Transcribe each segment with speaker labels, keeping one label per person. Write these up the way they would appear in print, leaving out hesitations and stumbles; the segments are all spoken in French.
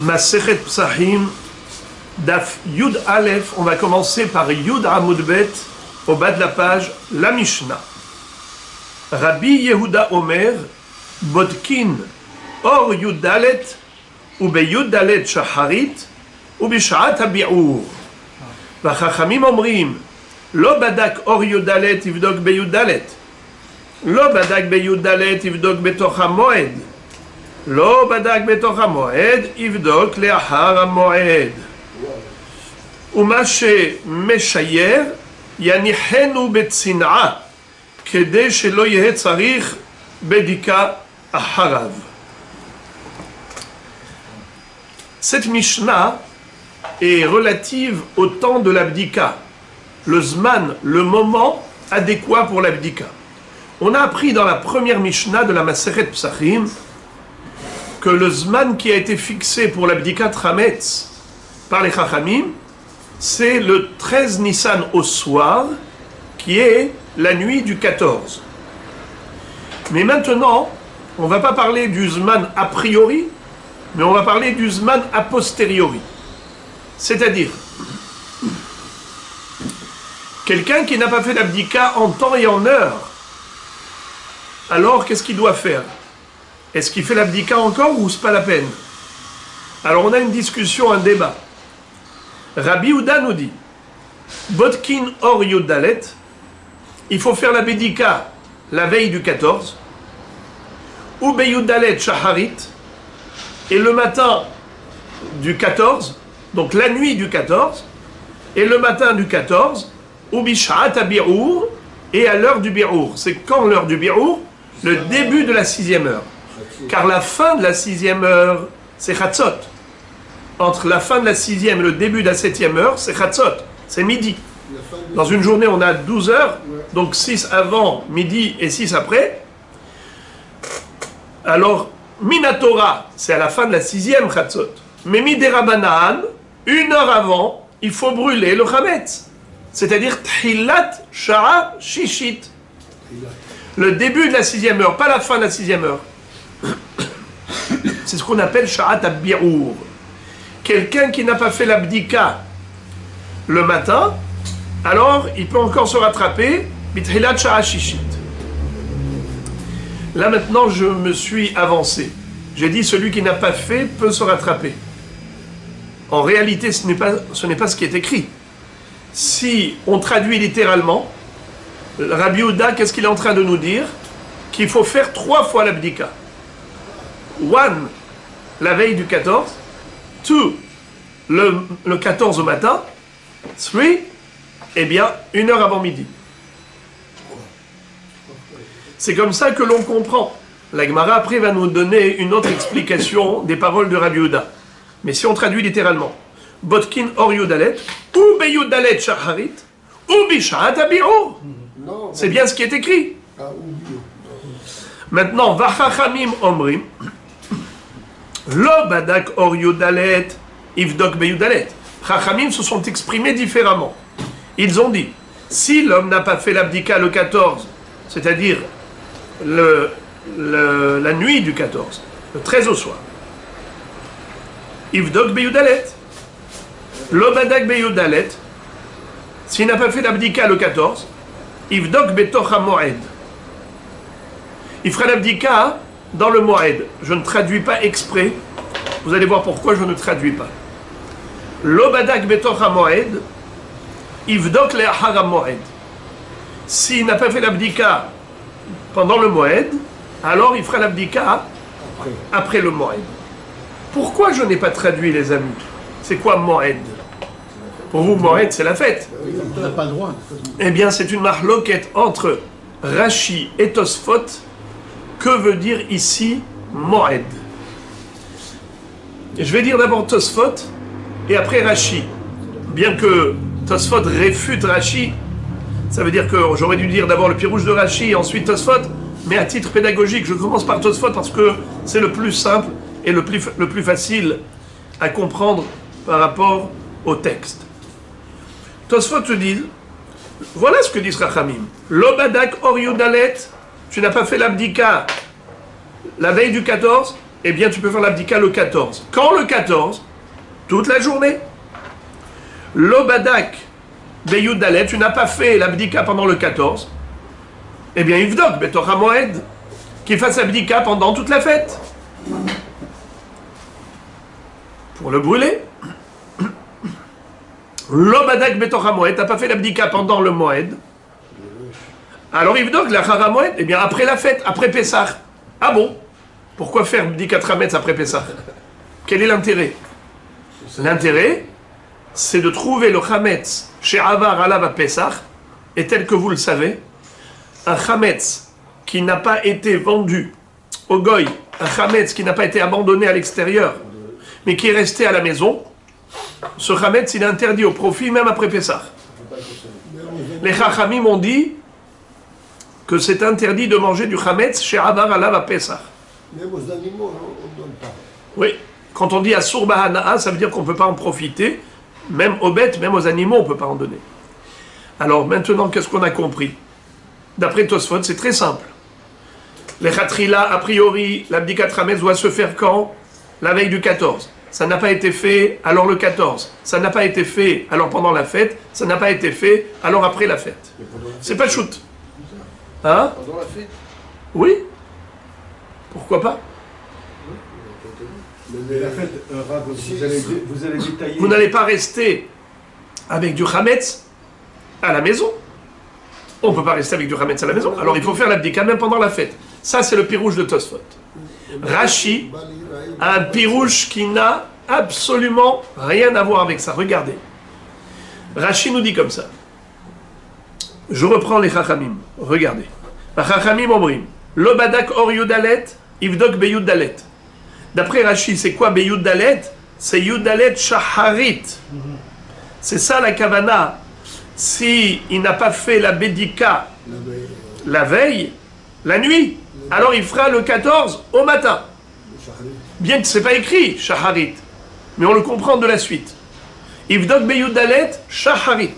Speaker 1: Masechet Psachim, Daf Yud Aleph, on va commencer par Yud Amud Bet, au bas de la page, la Mishnah. Rabbi Yehuda Omer, Bodkin, Or Yud Dalet, ou Be Yud Dalet Shacharit, ou Bishat Habi'ur. Vachachamim Omrim, Lo Badak Or Yud Dalet, Ivdok Be Yud Dalet. Lo Badak Be Yud Dalet, Ivdok Betoch HaMoed. לא בדק בתוך המועד, יבדוק לאחר המועד. ומה שמשייר, יניחנו בצנעה, כדי שלא יהיה צריך בדיקה אחריו. Cette Mishnah est relative au temps de l'abdika, le zman, le moment adéquat pour l'abdika. On a appris dans la première Mishnah de la Masechet Psachim que le zman qui a été fixé pour l'abdikat Hametz par les Chachamim, c'est le 13 Nissan au soir, qui est la nuit du 14. Mais maintenant, on ne va pas parler du zman a priori, mais on va parler du zman a posteriori. C'est-à-dire, quelqu'un qui n'a pas fait l'abdika en temps et en heure, alors qu'est-ce qu'il doit faire ? Est-ce qu'il fait l'abdika encore ou c'est pas la peine? Alors on a une discussion, un débat. Rabbi Yehuda nous dit, Bodkin or Yud Dalet, il faut faire la bédika la veille du 14, ou Be Yud Dalet Shacharit, et le matin du 14, donc la nuit du 14, et le matin du 14, ou Bishat Habi'ur, et à l'heure du Bi'ur. C'est quand l'heure du Bi'ur? Le début de la 6e heure. Car la fin de la 6e heure, c'est Chatzot. Entre la fin de la 6e et le début de la 7e heure, c'est Chatzot, c'est midi. Dans une journée, on a 12 heures, donc 6 avant, midi et 6 après. Alors, Minatora, c'est à la fin de la 6e Chatzot. Mais Miderabanan, 1 heure avant, il faut brûler le Chametz. C'est-à-dire Tchilat Sha'a Shishit. Le début de la 6e heure, pas la fin de la 6e heure. C'est ce qu'on appelle Sha'at Habi'ur. Quelqu'un qui n'a pas fait l'abdika le matin, alors il peut encore se rattraper Bithilat Sha'a Shishit. Là maintenant je me suis avancé. J'ai dit celui qui n'a pas fait peut se rattraper. En réalité ce n'est pas ce qui est écrit. Si on traduit littéralement, Rabbi Yehuda, qu'est-ce qu'il est en train de nous dire? Qu'il faut faire 3 fois l'abdika. 1, la veille du 14, 2, le 14 au matin, 3, eh bien, 1 heure avant midi. C'est comme ça que l'on comprend. La Gemara après va nous donner une autre explication des paroles de Rabbi Yehuda. Mais si on traduit littéralement, Bodkin or Yud Dalet, ou Be Yud Dalet Shacharit, ou Bishat Habi'ur. C'est bien ce qui est écrit. Maintenant, Vachachamim Omrim, Lo Badak Or Yud Dalet, Ivdok Be Yud Dalet. Chachamim se sont exprimés différemment. Ils ont dit, si l'homme n'a pas fait l'abdika le 14, c'est-à-dire la nuit du 14, le 13 au soir, Ivdok Be Yud Dalet. Lo Badak Be Yud Dalet, s'il n'a pas fait l'abdika le 14, Ivdok Betoch HaMoed. Il fera l'abdika dans le Moed. Je ne traduis pas exprès. Vous allez voir pourquoi je ne traduis pas. Lo Badak Betoch HaMoed, Ivdok Le'achar HaMoed. S'il n'a pas fait l'abdika pendant le Moed, alors il fera l'abdika après le Moed. Pourquoi je n'ai pas traduit, les amis? C'est quoi Moed? Pour vous, Moed, c'est la fête.
Speaker 2: On n'a pas le droit.
Speaker 1: Eh bien, c'est une marloquette entre Rashi et Tosfot. Que veut dire ici Moed? Je vais dire d'abord Tosfot et après Rashi. Bien que Tosfot réfute Rashi, ça veut dire que j'aurais dû dire d'abord le pirouge de Rashi et ensuite Tosfot, mais à titre pédagogique, je commence par Tosfot parce que c'est le plus simple et le plus facile à comprendre par rapport au texte. Tosfot te dit, voilà ce que dit Chachamim. Lo Badak Or Yud Dalet, tu n'as pas fait l'abdika la veille du 14, eh bien tu peux faire l'abdika le 14. Quand le 14? Toute la journée. L'obadak beyud dalet, tu n'as pas fait l'abdika pendant le 14, eh bien Ivdok betor hamoed, qu'il fasse l'abdika pendant toute la fête. Pour le brûler. L'obadak betor hamoed, tu n'as pas fait l'abdika pendant le moed. Alors Ivdok la haramoed, eh bien après la fête, après Pessah. Ah bon? Pourquoi faire Bdikat Hametz après Pessah? Quel est l'intérêt? L'intérêt, c'est de trouver le Hametz chez Avar Alav à Pessah, et tel que vous le savez, un Hametz qui n'a pas été vendu au Goy, un Hametz qui n'a pas été abandonné à l'extérieur, mais qui est resté à la maison, ce Hametz il est interdit au profit même après Pessah. Les Chachamim ont dit que c'est interdit de manger du Hametz chez Avar Alav à Pessah.
Speaker 2: Même aux animaux, on ne donne pas.
Speaker 1: Oui, quand on dit Asur Bahana'a, ça veut dire qu'on ne peut pas en profiter, même aux bêtes, même aux animaux, on ne peut pas en donner. Alors maintenant, qu'est-ce qu'on a compris? D'après Tosfot, c'est très simple. Les Khatrila, a priori, l'Abdikat Hametz doit se faire quand? La veille du 14. Ça n'a pas été fait, alors le 14. Ça n'a pas été fait, alors pendant la fête. Ça n'a pas été fait, alors après la fête. C'est pas shoot. Hein?
Speaker 2: Pendant la fête.
Speaker 1: Oui. Pourquoi pas?
Speaker 3: Mais la fête, Rav, vous allez détailler.
Speaker 1: Vous n'allez pas rester avec du Hametz à la maison. On ne peut pas rester avec du Hametz à la maison. Alors il faut faire l'abdika même pendant la fête. Ça, c'est le pirouche de Tosfot. Rashi a un pirouche qui n'a absolument rien à voir avec ça. Regardez. Rashi nous dit comme ça. Je reprends les Chachamim. Regardez. Les Chachamim omrim. Lo badak or yudalet, ivdok beyud dalet. D'après Rashi, c'est quoi beyud dalet? C'est yudalet shaharit. C'est ça la kavana. Si il n'a pas fait la bédika la veille, la nuit, alors il fera le 14 au matin. Bien que ce n'est pas écrit shaharit, mais on le comprend de la suite. Ivdok beyud dalet shaharit.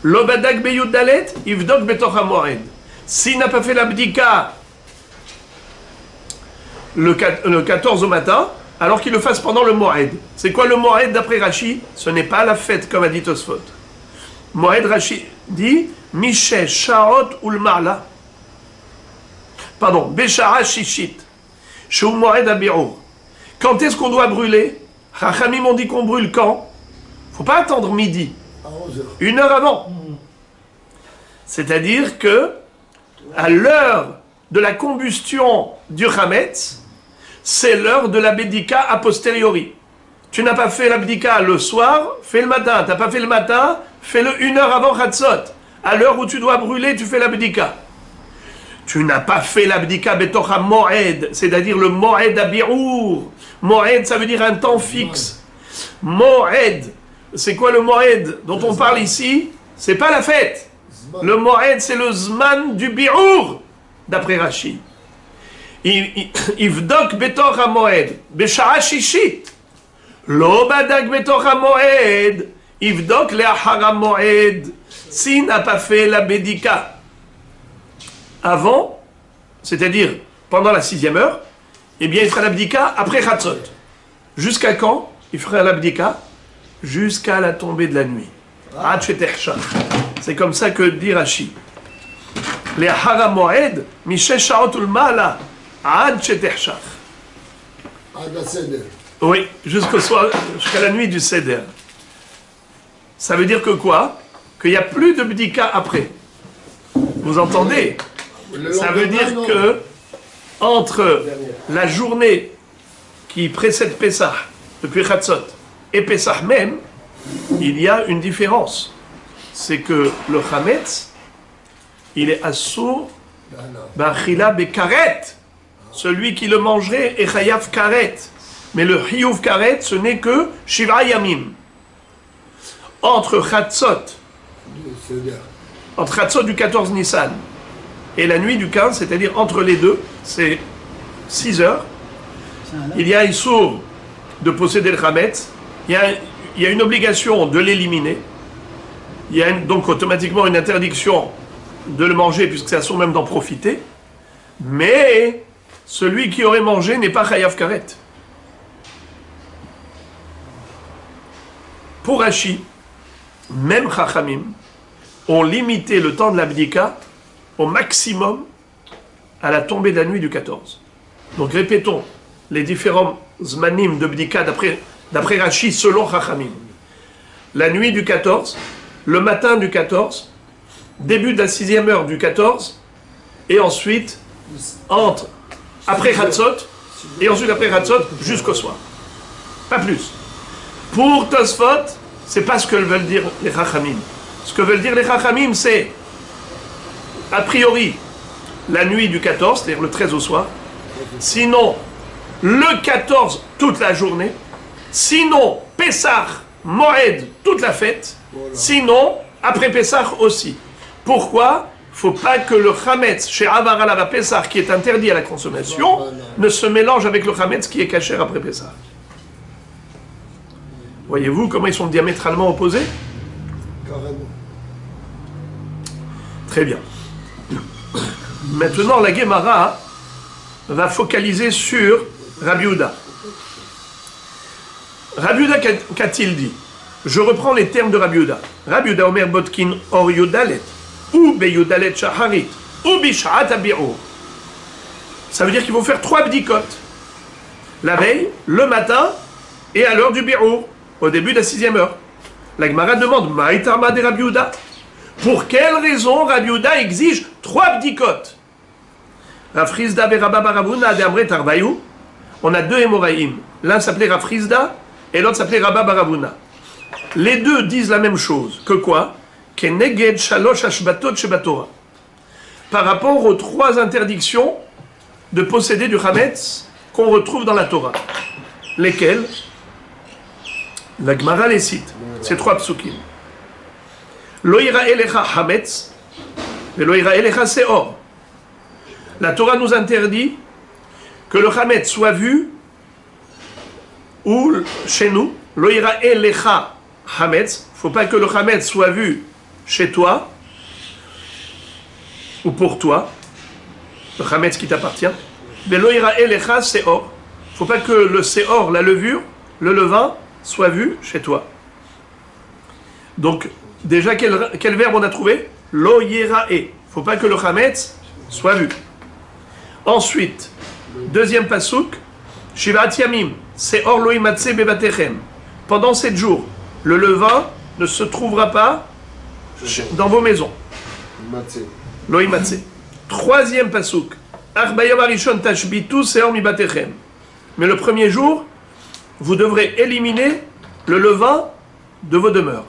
Speaker 1: Lo badak beyud dalet, ivdok betoch hamoed. S'il n'a pas fait l'abdika le 14 au matin, alors qu'il le fasse pendant le Moed. C'est quoi le Moed d'après Rashi? Ce n'est pas la fête, comme a dit Tosfot. Moed, Rashi dit Mishe Shaot Ulmala. Pardon, Beshara Shishit. Shou Moed Abirur. Quand est-ce qu'on doit brûler? Chachamim ont dit qu'on brûle quand? Faut pas attendre midi.
Speaker 2: À 11h.
Speaker 1: Une heure avant. C'est-à-dire que, à l'heure de la combustion du Hametz, c'est l'heure de la bédika a posteriori. Tu n'as pas fait l'abdika le soir, fais le matin. Tu n'as pas fait le matin, fais-le une heure avant Chatzot. À l'heure où tu dois brûler, tu fais l'abdika. Tu n'as pas fait l'abdika betocha moed, c'est-à-dire le moed abirur. Moed, ça veut dire un temps fixe. Moed, c'est quoi le moed dont on parle ici? C'est pas la fête. Le moed, c'est le zman du birur, d'après Rashi. Ivdok betor hamoed, beshara shishit. Lo badak betor hamoed, ivdok leachar hamoed. S'il n'a pas fait la bédika avant, c'est-à-dire pendant la 6e heure, eh bien il fera l'abdika après Chatzot. Jusqu'à quand il fera l'abdika? Jusqu'à la tombée de la nuit. Ad shetercha. C'est comme ça que dit Rashi. Les hara moed, mishesh shaot ulmala, ad shetercha.
Speaker 2: À la Seder.
Speaker 1: Oui, jusqu'au soir, jusqu'à la nuit du Seder. Ça veut dire que quoi? Qu'il n'y a plus de bdika après. Vous entendez? Ça veut dire que entre la journée qui précède Pessah, depuis Chatzot, et Pessah même, il y a une différence. C'est que le Hametz, il est assour b'achila bekaret. Celui qui le mangerait est chayav karet. Mais le chiyuv karet, ce n'est que shivra yamim. Entre Chatzot, entre Chatzot du 14 Nissan et la nuit du 15, c'est-à-dire entre les deux, c'est 6 heures, il y a un sourd de posséder le Hametz, il y a une obligation de l'éliminer, il y a donc automatiquement une interdiction de le manger, puisque c'est assourd même d'en profiter, mais celui qui aurait mangé n'est pas chayav karet. Pour Rashi, même Chachamim ont limité le temps de l'abdika au maximum à la tombée de la nuit du 14. Donc répétons les différents zmanim de bdika d'après Rashi selon Chachamim. La nuit du 14, le matin du 14, début de la 6e heure du 14, et ensuite après Hatzot, et ensuite après Hatzot jusqu'au soir. Pas plus. Pour Tosfot, c'est pas ce que veulent dire les Chachamim. Ce que veulent dire les Chachamim, c'est a priori la nuit du 14, c'est-à-dire le 13 au soir, sinon le 14 toute la journée, sinon Pessah, Moed, toute la fête, sinon après Pessah aussi. Pourquoi ? Faut pas que le Chametz chez Avar Alav Pessah, qui est interdit à la consommation, ne se mélange avec le Chametz qui est caché après Pessah. Voyez-vous comment ils sont diamétralement opposés ?
Speaker 2: Carrément.
Speaker 1: Très bien. Maintenant, la Gemara va focaliser sur Rabbi Yehuda. Rabbi Yehuda, qu'a-t-il dit ? Je reprends les termes de Rabbi Yehuda. Rabbi Yehuda Omer Botkin Or Yudalet, ou Be Yudalet Shaharit, ou Bishat Abi'ur. Ça veut dire qu'il faut faire 3 bdikot. La veille, le matin, et à l'heure du Bi'ur, au début de la 6e heure. La Gemara demande, Maïtarma de Rabbi Yehuda. Pour quelle raison Rabbi Yehuda exige 3 bdikot? Rav Chizda berabba baravuna de Amret Arbayou. On a 2 hémoraïm. L'un s'appelait Rav Chizda et l'autre s'appelait Rabba baravuna. Les deux disent la même chose. Que quoi? Keneged shalosh hashbatot shebatora. Par rapport aux 3 interdictions de posséder du chametz qu'on retrouve dans la Torah. Lesquelles? La Gemara les cite. Ces 3 psukim. Lo yira elecha hametz, et lo yira elecha seor. La Torah nous interdit que le chametz soit vu ou chez nous. Lo yira elecha hametz. Faut pas que le chametz soit vu chez toi ou pour toi. Le chametz qui t'appartient. Mais lo yira elecha seor. Faut pas que le seor, la levure, le levain, soit vu chez toi. Donc, déjà, quel verbe on a trouvé? Lo yerae. Faut pas que le chametz soit vu. Ensuite, deuxième pasuk, Shivat Yamim, Seor lo imatse bebatechem. Pendant 7 jours, le levain ne se trouvera pas dans vos maisons. Lo imatse. Troisième pasuk, Arbayom arishon tashbitu seor mibatechem. Mais le premier jour, vous devrez éliminer le levain de vos demeures.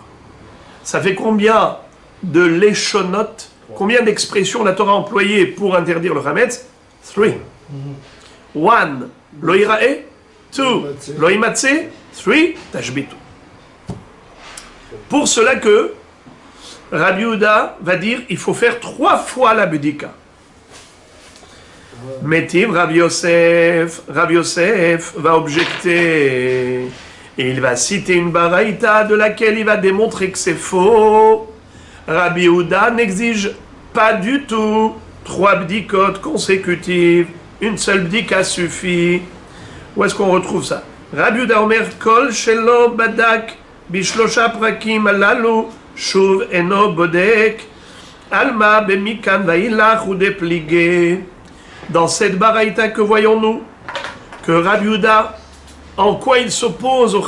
Speaker 1: Ça fait combien de léchonot, combien d'expressions la Torah a employées pour interdire le chametz? 3. 1. Lo yirae. 2. Lo imatse. 3. Tashbitu. Pour cela que Rabbi Yehuda va dire il faut faire 3 fois la budika. Métiv Rabbi Yosef va objecter. Et il va citer une baraïta de laquelle il va démontrer que c'est faux. Rabbi Yehuda n'exige pas du tout 3 bdikot consécutives. Une seule bdika suffit. Où est-ce qu'on retrouve ça? Rabbi Yehuda Omer Kol Shelo Badak Bishlosha Prakim Alalu Shuv Eno Bodek Alma Bemikan Vailach ou Depligé. Dans cette baraïta que voyons-nous que Rabbi Yehuda, en quoi il s'oppose au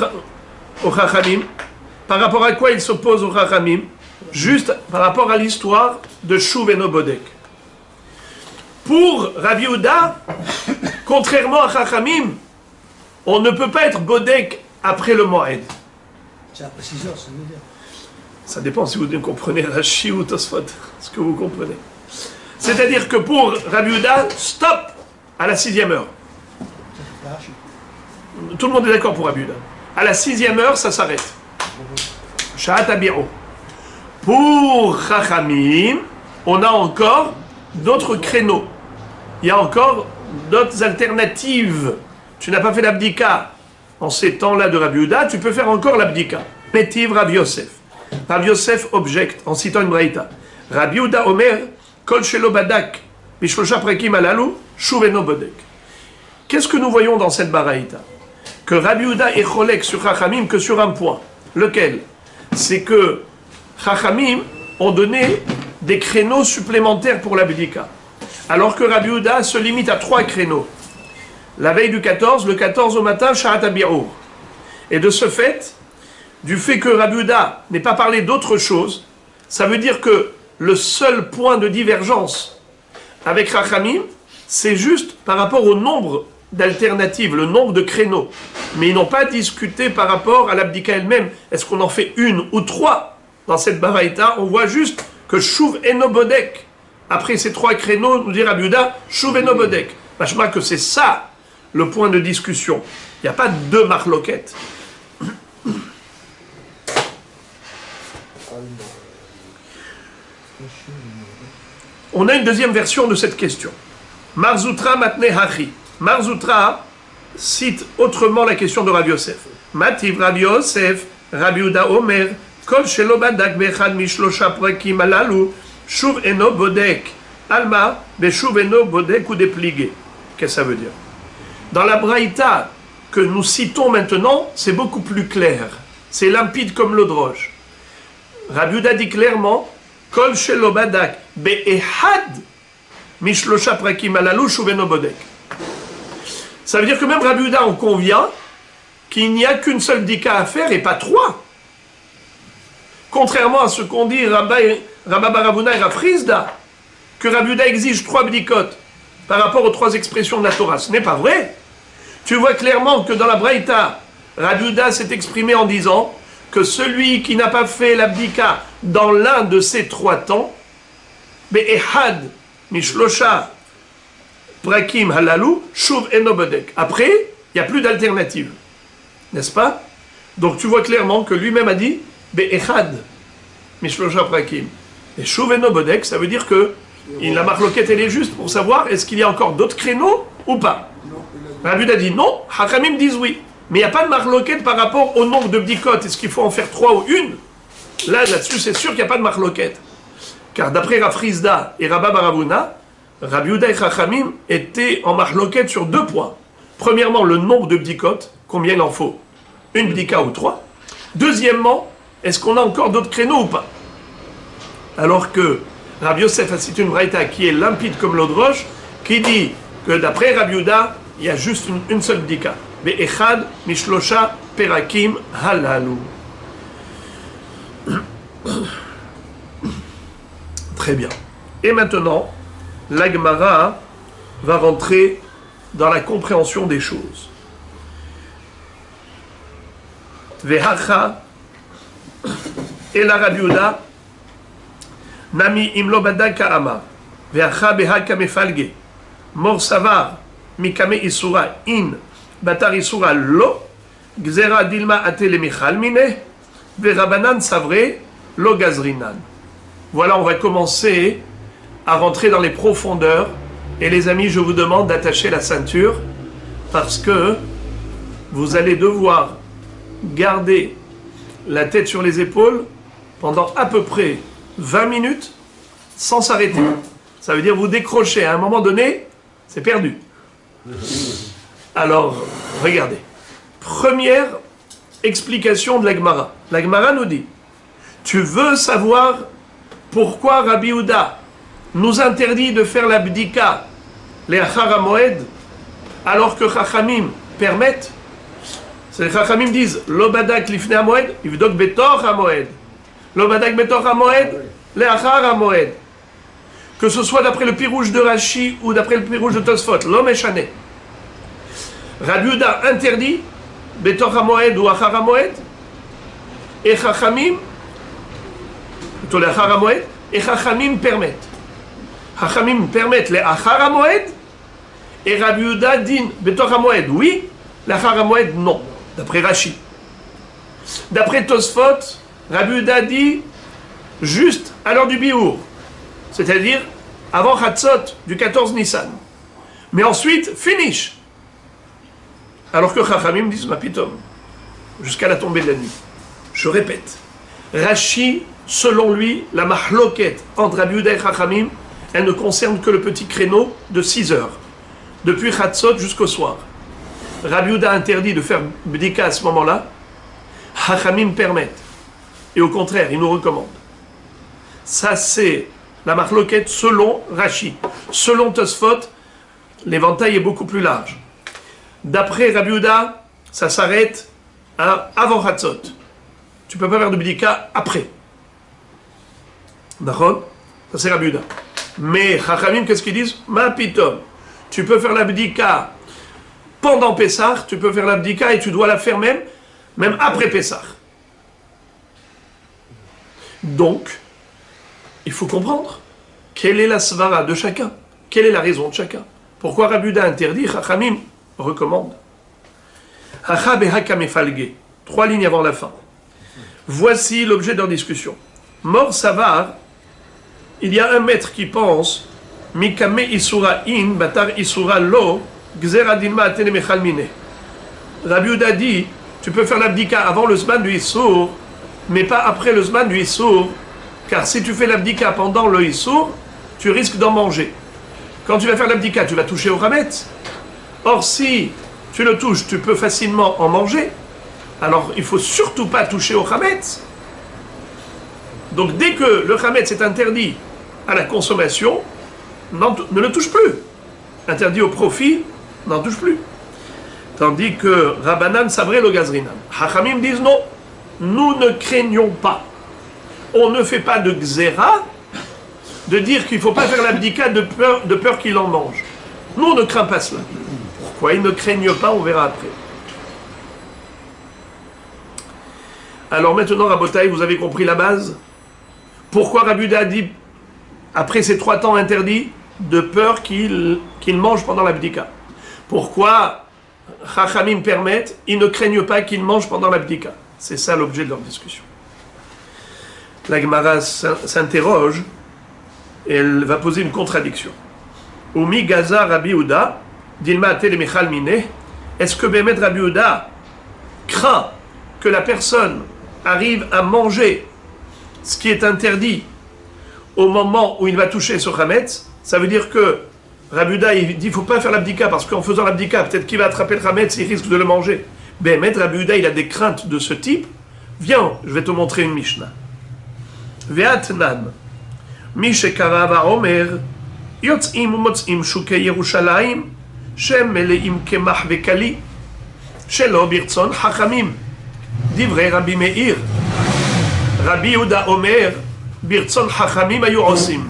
Speaker 1: Chachamim? Par rapport à quoi il s'oppose au Chachamim? Juste par rapport à l'histoire de Shuv Eno Bodek. Pour Rabbi Yehuda, contrairement à Chachamim, on ne peut pas être Bodek après le Moed.
Speaker 4: C'est après 6 heures, ça veut dire.
Speaker 1: Ça dépend si vous comprenez Rashi ou Tosfot, ce que vous comprenez. C'est-à-dire que pour Rabbi Yehuda, stop à la 6e heure. Tout le monde est d'accord pour Rabbi Yehuda. À la 6e heure, ça s'arrête. Sha'at Abi'ur. Pour Chachamim, on a encore d'autres créneaux. Il y a encore d'autres alternatives. Tu n'as pas fait l'abdika en ces temps-là de Rabbi Yehuda, tu peux faire encore l'abdika. Métiv Rabbi Yosef. Rabbi Yosef objecte en citant une braïta. Rabbi Yehuda Omer Kol Shelo Badak Bishlosha Prakim Alalu Shuv Eno Bodek. qu'est-ce que nous voyons dans cette baraïta? Que Rabbi Yehuda est cholek sur Chachamim que sur un point. Lequel? C'est que Chachamim ont donné des créneaux supplémentaires pour l'abdika. Alors que Rabbi Yehuda se limite à 3 créneaux. La veille du 14, le 14 au matin, Shahat HaBi'ur. Et de ce fait, du fait que Rabbi Yehuda n'ait pas parlé d'autre chose, ça veut dire que le seul point de divergence avec Chachamim, c'est juste par rapport au nombre d'alternatives, le nombre de créneaux. Mais ils n'ont pas discuté par rapport à l'abdika elle-même. Est-ce qu'on en fait 1 ou 3 dans cette baraïta? On voit juste que Shuv Eno Bodek, après ces 3 créneaux, nous dit Rabbi Yehuda, Shuv Eno Bodek. Machma que c'est ça le point de discussion. Il n'y a pas 2 marloquettes. On a une deuxième version de cette question. Marzoutra matne hachi. Marzoutra cite autrement la question de Rabbi Yosef. Mativ Rabbi Yosef, Rabbi Yehuda Omer, Kol shelo badak be'echad mishlosha prakim alalu, shuv eno bodek. Alma, beshuv eno bodek ou dépligé. Qu'est-ce que ça veut dire? Dans la braïta que nous citons maintenant, c'est beaucoup plus clair. C'est limpide comme l'eau de roche. Rabbi Yehuda dit clairement, Kol shelo badak be'echad mishlosha prakim alalu, shuv eno bodek. Ça veut dire que même Rabbi Yehuda en convient qu'il n'y a qu'une seule bdika à faire et pas 3. Contrairement à ce qu'ont dit Rabba Baravuna et Rafrizda, que Rabbi Yehuda exige 3 bdikot par rapport aux 3 expressions de la Torah. Ce n'est pas vrai. Tu vois clairement que dans la Braïta, Rabbi Yehuda s'est exprimé en disant que celui qui n'a pas fait la bdika dans l'un de ces 3 temps, be'ehad mishlosha prakim halalu shuv eno bodek. Après, il n'y a plus d'alternative. N'est-ce pas? Donc tu vois clairement que lui-même a dit be'echad mishlosha prakim. Et shuv eno bodek, ça veut dire que la marloquette elle est juste pour savoir est-ce qu'il y a encore d'autres créneaux ou pas. Rabbi Yehuda dit non, Chachamim disent oui. Mais il n'y a pas de marloquette par rapport au nombre de bdikot. Est-ce qu'il faut en faire 3 ou 1? Là-dessus, c'est sûr qu'il n'y a pas de marloquette. Car d'après Rafrizda et Rabba Baravuna, Rabbi Yehuda et Chachamim étaient en marloquette sur 2 points. Premièrement, le nombre de bdikot, combien il en faut? 1 bdika ou 3. Deuxièmement, est-ce qu'on a encore d'autres créneaux ou pas? Alors que Rabbi Yosef a cité une braïta qui est limpide comme l'eau de roche, qui dit que d'après Rabbi Yehuda, il y a juste une seule bdika. Be'echad mishlosha perakim halalu. Très bien. Et maintenant, la Gemara va rentrer dans la compréhension des choses. Vehacha et la Rabbi Yehuda nami imlo badaka ama vehacha behaka mefalge mor savar mikame isura in batar isura lo gzera dilma atele michal mine verabanan savre lo gazrinan. Voilà, on va commencer à rentrer dans les profondeurs. Et les amis, je vous demande d'attacher la ceinture parce que vous allez devoir garder la tête sur les épaules pendant à peu près 20 minutes sans s'arrêter. Ça veut dire vous décrochez. À un moment donné, c'est perdu. Alors, regardez. Première explication de la Gemara. La Gemara nous dit, tu veux savoir pourquoi Rabbi Yehuda nous interdit de faire l'abdika, les Achar HaMoed, alors que Chachamim permettent? C'est les Chachamim disent, Lo badak lifnei HaMoed, yivdok betor HaMoed. Lo badak betor HaMoed, les Achar HaMoed. Que ce soit d'après le pirouge de Rashi ou d'après le pirouge de Tosfot, Lo meshane. Rabbi Yehuda interdit, betor HaMoed ou Achar HaMoed, et Chachamim, plutôt les Achar HaMoed, et Chachamim permettent. Chachamim permettent les Achar HaMoed, et Rabbi Yehuda dit Betor HaMoed, oui, les Achar HaMoed, non, d'après Rashi. D'après Tosfot, Rabbi Yehuda dit juste à l'heure du Biour, c'est-à-dire avant Chatzot du 14 Nissan. Mais ensuite, finish. Alors que Chachamim disent Mapitom, jusqu'à la tombée de la nuit. Je répète, Rashi, selon lui, la mahloket entre Rabbi Yehuda et Chachamim, elle ne concerne que le petit créneau de 6 heures. depuis Chatzot jusqu'au soir. Rabbi Yehuda interdit de faire bdika à ce moment-là. Hachamim permettent. Et au contraire, il nous recommande. Ça, c'est la marloquette selon Rashi. Selon Tosfot, l'éventail est beaucoup plus large. D'après Rabbi Yehuda, ça s'arrête avant Chatzot. Tu ne peux pas faire de bdika après. D'accord? Ça, c'est Rabbi Yehuda. Mais Chachamim, qu'est-ce qu'ils disent? Ma pitom. Tu peux faire la bdika pendant Pessah, tu peux faire la bdika et tu dois la faire même après Pessah. Donc, il faut comprendre quelle est la svara de chacun, quelle est la raison de chacun. Pourquoi Rabbi Yehuda interdit, Chachamim recommande. Hachab et hakam efalge. 3 lignes avant la fin. Voici l'objet de leur discussion. Mor savar, il y a un maître qui pense Mikame isura in, batar isura lo, gzera dinma atene mechal mine. Rabbi Yehuda dit, tu peux faire l'abdika avant le zman du issour, mais pas après le zman du issour, car si tu fais l'abdika pendant le issour, tu risques d'en manger. Quand tu vas faire l'abdika, tu vas toucher au chametz. Or, si tu le touches, tu peux facilement en manger. Alors, il ne faut surtout pas toucher au chametz. Donc, dès que le chametz est interdit à la consommation, ne le touche plus. Interdit au profit, n'en touche plus. Tandis que Rabbanan sabré le gazrinam. Hachamim disent non, nous ne craignons pas. On ne fait pas de gzera, de dire qu'il ne faut pas faire l'abdika de peur qu'il en mange. Nous, on ne craint pas cela. Pourquoi ils ne craignent pas, on verra après. Alors maintenant, Rabotai, vous avez compris la base? Pourquoi Rabbi Yehuda dit, après ces 3 temps interdits, de peur qu'il mange pendant l'abdika? Pourquoi Chachamim permettent, ils ne craignent pas qu'il mange pendant l'abdika? C'est ça l'objet de leur discussion. La Gemara s'interroge et elle va poser une contradiction. Umi Gaza Rabbi Yehuda, Dilma Atel Mechal Mine, est-ce que Bémet Rabbi Yehuda craint que la personne arrive à manger ce qui est interdit au moment où il va toucher ce chametz? Ça veut dire que Rabbi Yehuda il dit qu'il ne faut pas faire l'abdika parce qu'en faisant l'abdika, peut-être qu'il va attraper le chametz et il risque de le manger. Bémet Rabbi Yehuda il a des craintes de ce type. Viens, je vais te montrer une Mishnah. Ve'atnan, mi shekara va'omer, yotzim umotzim shukei Yerushalayim, shem meleim kemach vekali, shelo birtzon hachamim, divrei Rabbi Meir. Rabbi Yehuda Omer, birtzon hachamim ayu osim.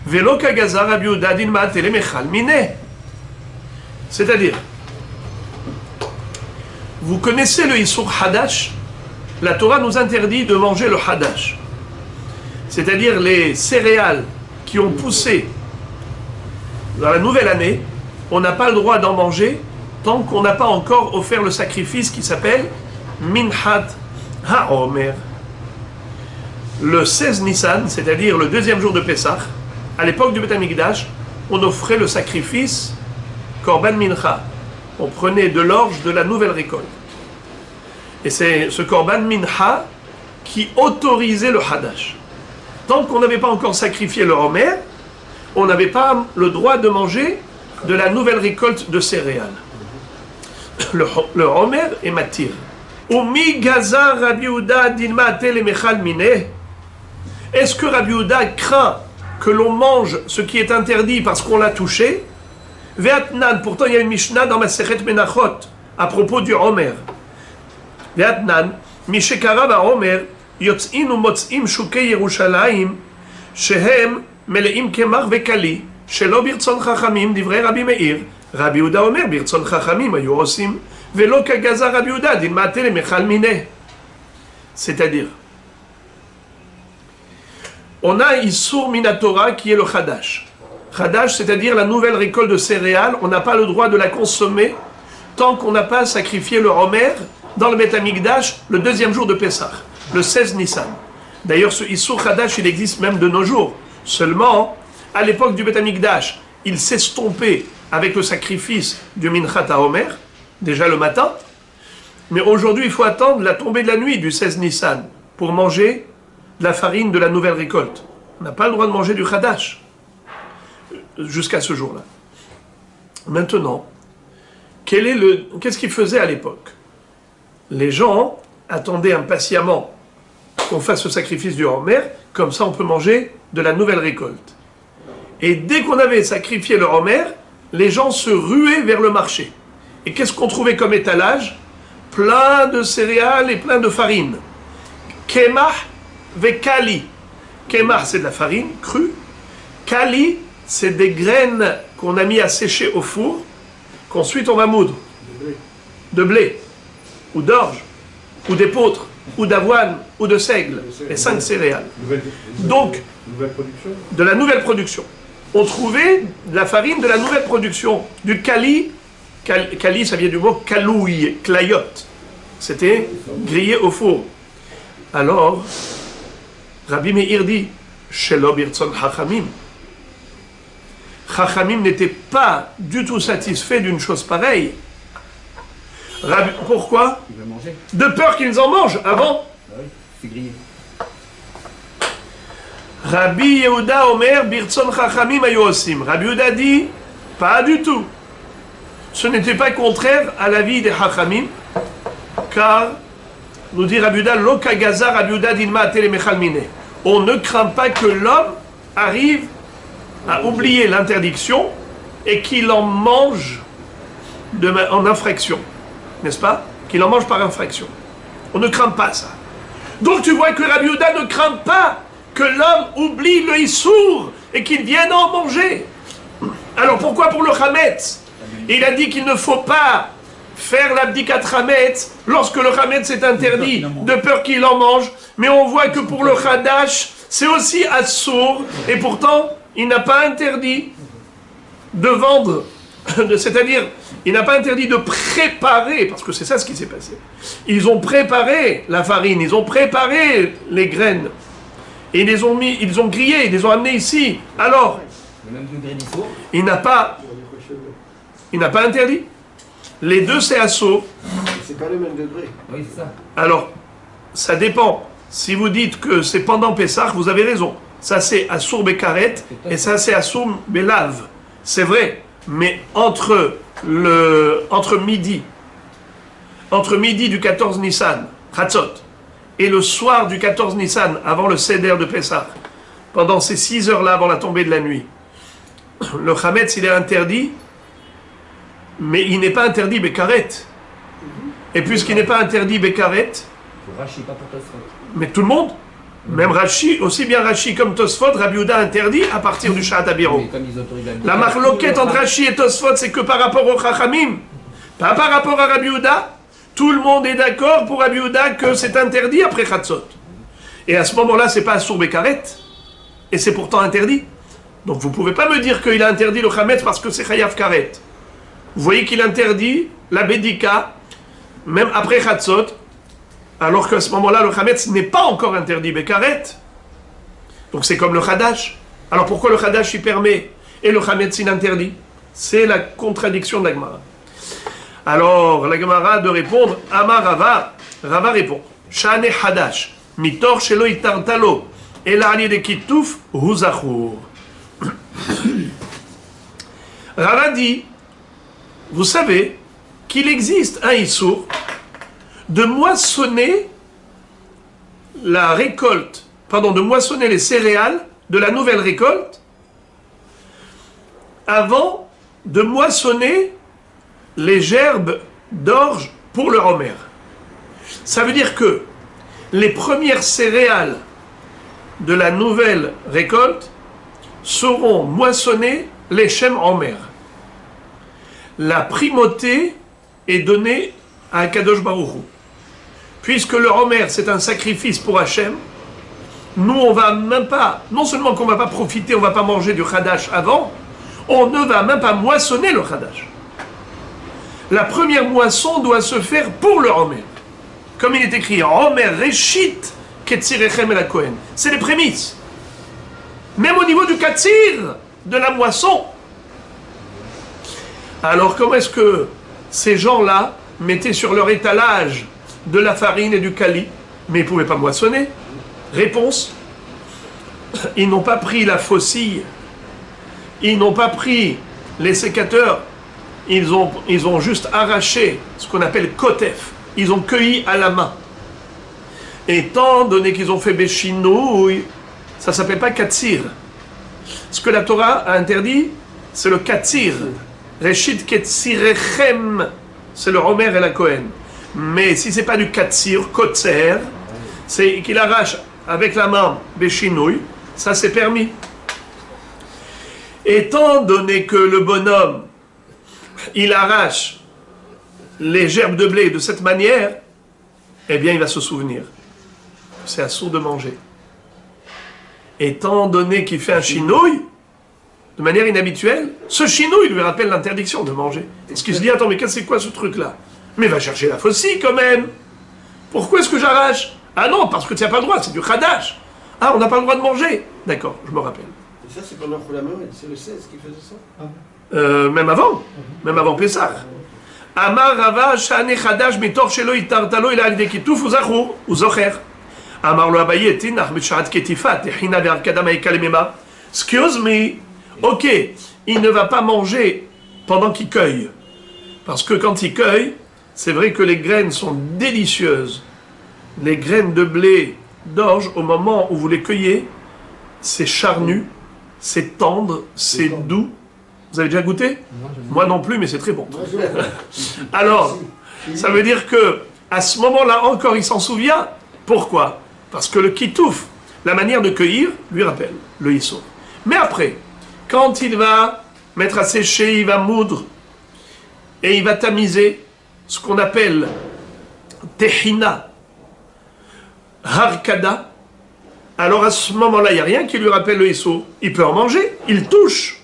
Speaker 1: Velo kagaza Rabbi Yehuda din ma'atele mechal mine. C'est-à-dire, vous connaissez le Issour Hadash? La Torah nous interdit de manger le Hadash. C'est-à-dire les céréales qui ont poussé dans la nouvelle année, on n'a pas le droit d'en manger tant qu'on n'a pas encore offert le sacrifice qui s'appelle Minhat HaOmer. Le 16 Nissan, c'est-à-dire le 2e jour de Pessah, à l'époque du Beth Amikdash, on offrait le sacrifice Korban Mincha. On prenait de l'orge de la nouvelle récolte. Et c'est ce Korban Mincha qui autorisait le Hadash. Tant qu'on n'avait pas encore sacrifié le Homer, on n'avait pas le droit de manger de la nouvelle récolte de céréales. Le Homer est matir. Umi Gaza Rabbi Yehuda Dilma Atel Mechal Mine. Est-ce que Rabbi Yehuda craint que l'on mange ce qui est interdit parce qu'on l'a touché? Ve'atnan, pourtant il y a une Mishnah dans Masechet Menachot à propos du Homer. Ve'atnan, Mishekara va'Homer, yotz'in umotz'im shukei Yerushalayim, shehem meleim kemach vekali, shelo birtzon chachamim, divrei Rabbi Meir. Rabbi Yehuda Omer, birtzon chachamim ayu osim, velo kagaza Rabbi Yehuda, din ma'atele mechal mine. C'est-à-dire, on a Issour Minatora qui est le Hadash. Hadash, c'est-à-dire la nouvelle récolte de céréales, on n'a pas le droit de la consommer tant qu'on n'a pas sacrifié le Homer dans le Beth Amikdash le 2e jour de Pessah, le 16 Nissan. D'ailleurs, ce Issour Hadash, il existe même de nos jours. Seulement, à l'époque du Beth Amikdash, il s'estompait avec le sacrifice du Minchat HaOmer, déjà le matin. Mais aujourd'hui, il faut attendre la tombée de la nuit du 16 Nissan pour manger de la farine de la nouvelle récolte. On n'a pas le droit de manger du Hadash jusqu'à ce jour-là. Maintenant, qu'est-ce qu'ils faisaient à l'époque? Les gens attendaient impatiemment qu'on fasse ce sacrifice du Homer, comme ça on peut manger de la nouvelle récolte. Et dès qu'on avait sacrifié le Homer, les gens se ruaient vers le marché. Et qu'est-ce qu'on trouvait comme étalage? Plein de céréales et plein de farine. Kemah vekali. Kemah, c'est de la farine crue. Kali, c'est des graines qu'on a mis à sécher au four, qu'ensuite on va moudre. De blé, ou d'orge, ou d'épeautre, ou d'avoine, ou de seigle. Les 5 céréales. Donc, de la nouvelle production. On trouvait de la farine de la nouvelle production. Du kali. Kali, ça vient du mot kalouille, clayotte. C'était grillé au four. Alors, Rabbi Meir dit, Shelo birtzon chachamim. Chachamim n'était pas du tout satisfait d'une chose pareille. Pourquoi? De peur qu'ils en mangent avant.
Speaker 5: C'est grillé.
Speaker 1: Rabbi Yehuda Omer birtzon chachamim ayu osim. Rabbi Yehuda dit, pas du tout. Ce n'était pas contraire à l'avis des chachamim, car, nous dit Rabbi Yehuda, lo kagaza Rabbi Yehuda dinma atele mechal mine. On ne craint pas que l'homme arrive à oublier l'interdiction et qu'il en mange en infraction. N'est-ce pas? Qu'il en mange par infraction. On ne craint pas ça. Donc tu vois que Rabbi Yehuda ne craint pas que l'homme oublie le issour et qu'il vienne en manger. Alors pourquoi pour le chametz? Il a dit qu'il ne faut pas faire l'abdikat chametz lorsque le chametz est interdit, de peur qu'il en mange. Mais on voit que pour le chadash, c'est aussi assour, et pourtant, il n'a pas interdit de vendre, c'est-à-dire, il n'a pas interdit de préparer, parce que c'est ça ce qui s'est passé. Ils ont préparé la farine, ils ont préparé les graines, et ils ont grillé, ils les ont amenés ici. Alors, il n'a pas interdit. Les deux, c'est assaut.
Speaker 2: C'est pas le même degré.
Speaker 5: Oui, c'est ça.
Speaker 1: Alors, ça dépend. Si vous dites que c'est pendant Pessah, vous avez raison. Ça, c'est assour bekaret, et ça, c'est assour belav. C'est vrai. Mais entre midi du 14 Nissan, Chatzot, et le soir du 14 Nissan, avant le Seder de Pessah, pendant ces 6 heures-là, avant la tombée de la nuit, le Chametz, il est interdit, mais il n'est pas interdit Bekaret. Et puisqu'il n'est pas interdit Bekaret,
Speaker 5: Rachi, pas pour Tosfot.
Speaker 1: mais tout le monde, même Rashi, aussi bien Rashi comme Tosfot, Rabbi Yehuda interdit à partir du Shat Abiro. La marloquette entre Rashi et Tosfot, c'est que par rapport au Chachamim, pas par rapport à Rabbi Yehuda. Tout le monde est d'accord pour Rabbi Yehuda que c'est interdit après Chatzot. Et à ce moment-là, c'est pas Assour Bekaret, et c'est pourtant interdit. Donc vous ne pouvez pas me dire qu'il a interdit le Chametz parce que c'est Chayav Karet. Vous voyez qu'il interdit la Bédika, même après Chatzot, alors qu'à ce moment-là, le Chametz n'est pas encore interdit Bekaret. Donc c'est comme le Chadash. Alors pourquoi le Chadash y permet et le Chametz il interdit? C'est la contradiction de la Gemara. Alors la Gemara de répondre, Amar Rava, Rava répond, Shane Hadash, Mitor Shelo Itartalo, Ela Ali de Kitouf, Huzachur. Rava dit, vous savez qu'il existe un issour de moissonner la récolte, de moissonner les céréales de la nouvelle récolte avant de moissonner les gerbes d'orge pour le Homer. Ça veut dire que les premières céréales de la nouvelle récolte seront moissonnées les Shem Homer. La primauté est donnée à Kadosh Baruch Hu. Puisque le Homer c'est un sacrifice pour Hachem, nous on va même pas, non seulement qu'on va pas profiter, on va pas manger du Hadash avant, on ne va même pas moissonner le Hadash. La première moisson doit se faire pour le Homer. Comme il est écrit, Homer Reshit Ketzirechem el Kohen. C'est les prémices. Même au niveau du Katsir, de la moisson. Alors comment est-ce que ces gens-là mettaient sur leur étalage de la farine et du kali, mais ils ne pouvaient pas moissonner? Réponse, ils n'ont pas pris la faucille, ils n'ont pas pris les sécateurs ils ont juste arraché ce qu'on appelle kotef. Ils ont cueilli à la main. Étant donné qu'ils ont fait béchinouille, ça ne s'appelle pas katsir. Ce que la Torah a interdit, c'est le katsir. Reshit ketzirechem, c'est le Homer et la Cohen. Mais si c'est pas du katsir, kotzer, c'est qu'il arrache avec la main béchinouille, ça c'est permis. Étant donné que le bonhomme, il arrache les gerbes de blé de cette manière, eh bien il va se souvenir. C'est assourd de manger. Étant donné qu'il fait un chinouille, de manière inhabituelle, ce chinouille lui rappelle l'interdiction de manger. Est-ce qu'il se dit, attends, mais c'est quoi ce truc-là? Mais va chercher la faucille quand même. Pourquoi est-ce que j'arrache? Ah non, parce que tu n'as pas le droit, c'est du khadash. Ah, on n'a pas le droit de manger. D'accord, je me rappelle.
Speaker 2: Et ça, c'est pendant Choulamoed, c'est le 16 qui faisait ça?
Speaker 1: Même avant Pessah. Amar Rava Shane Khadash mitor shelo itartalo ila alide kituf uzachur uzocher. Amar lo Abaye etinach b'sharat ketifat echina ve'arkada ma'ika lemema. Excuse me. Ok, il ne va pas manger pendant qu'il cueille. Parce que quand il cueille, c'est vrai que les graines sont délicieuses. Les graines de blé d'orge, au moment où vous les cueillez, c'est charnu, c'est tendre, c'est doux. Vous avez déjà goûté? Moi non plus, mais c'est très bon. Alors, ça veut dire que à ce moment-là encore, il s'en souvient. Pourquoi? Parce que le kitouf, la manière de cueillir, lui rappelle le issour. Mais après, quand il va mettre à sécher, il va moudre et il va tamiser ce qu'on appelle tehina, harkada. Alors à ce moment-là, il n'y a rien qui lui rappelle le issour. Il peut en manger, il touche.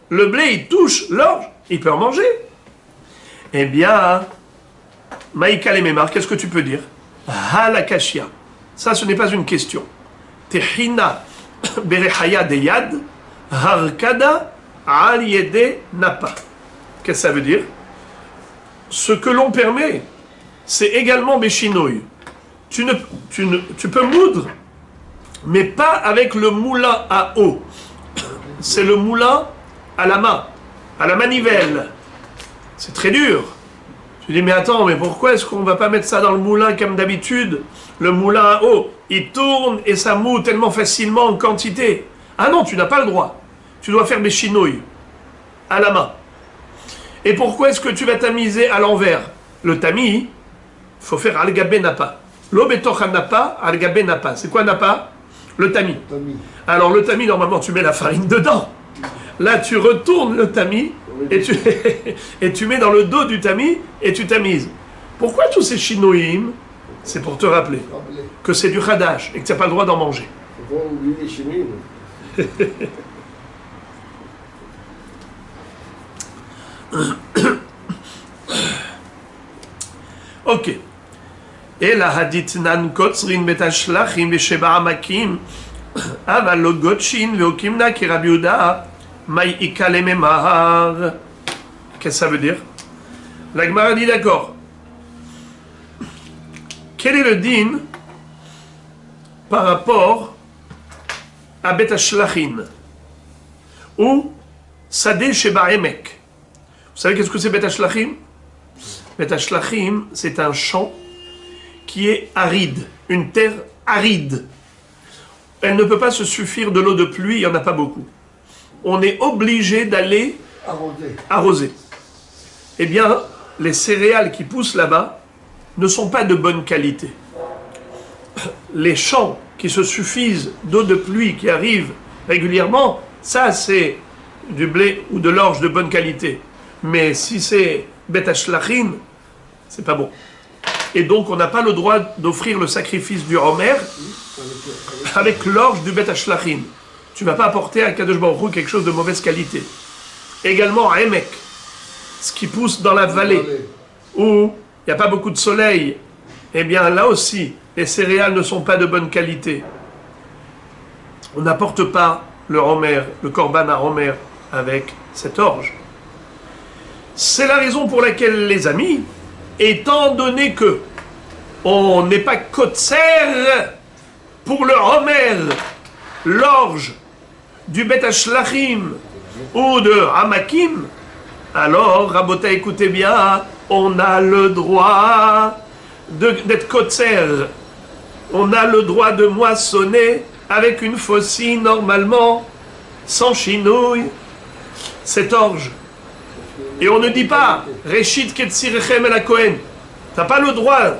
Speaker 1: Le blé, il touche l'orge, il peut en manger. Eh bien, Maïka les mémar, qu'est-ce que tu peux dire? Halakashia. Ça, ce n'est pas une question. Tehina berechaya de yad, harkada al yede napa. Qu'est-ce que ça veut dire? Ce que l'on permet, c'est également béchinouille. Tu peux moudre, mais pas avec le moulin à eau. C'est le moulin à la main, à la manivelle. C'est très dur. Tu dis, mais attends, mais pourquoi est-ce qu'on ne va pas mettre ça dans le moulin comme d'habitude? Le moulin à eau, il tourne et ça moud tellement facilement en quantité. Ah non, tu n'as pas le droit. Tu dois faire des chinouilles à la main. Et pourquoi est-ce que tu vas tamiser à l'envers? Le tamis, il faut faire al-gabé napa. L'obetocha napa, al-gabé napa. C'est quoi napa? Le tamis. Alors le tamis, normalement, tu mets la farine dedans. Là, tu retournes le tamis et tu mets dans le dos du tamis et tu tamises. Pourquoi tous ces chinoïm? C'est pour te rappeler que c'est du khadash et que tu n'as pas le droit d'en manger.
Speaker 2: Faut pas oublier les chinoïm.
Speaker 1: Ok. Et la hadith nan kotzrin betashlachim vesheba amakim aval lo gotchin veokimna ki Rabbi Yehuda mai ikaleme mahar. Qu'est-ce que ça veut dire? La Gemara dit d'accord. Quel est le din par rapport à Bet Hashlachin ou Sadeh Sheba Emek? Vous savez qu'est-ce que c'est Bet Hashlachim? Bet Hashlachim, c'est un champ qui est aride, une terre aride. Elle ne peut pas se suffire de l'eau de pluie, il n'y en a pas beaucoup. On est obligé d'aller arroser. Eh bien, les céréales qui poussent là-bas ne sont pas de bonne qualité. Les champs qui se suffisent d'eau de pluie qui arrivent régulièrement, ça c'est du blé ou de l'orge de bonne qualité. Mais si c'est Bet Hashlachin, c'est pas bon. Et donc on n'a pas le droit d'offrir le sacrifice du Homer avec l'orge du Bet Hashlachin. Tu ne vas pas apporter à Kadosh Baruch Hu quelque chose de mauvaise qualité. Également à Emek, ce qui pousse dans la vallée, où il n'y a pas beaucoup de soleil, eh bien là aussi, les céréales ne sont pas de bonne qualité. On n'apporte pas le Homer, le Korban à Homer avec cette orge. C'est la raison pour laquelle, les amis, étant donné que on n'est pas kotzer pour le Homer, l'orge du Bet Hashlachim ou de Hamakim, Alors, Rabota, écoutez bien, on a le droit d'être kotser. On a le droit de moissonner avec une faucille normalement, sans chinouille, cette orge. Et on ne dit pas, Reshit Ketsirechem el Kohen. Tu n'as pas le droit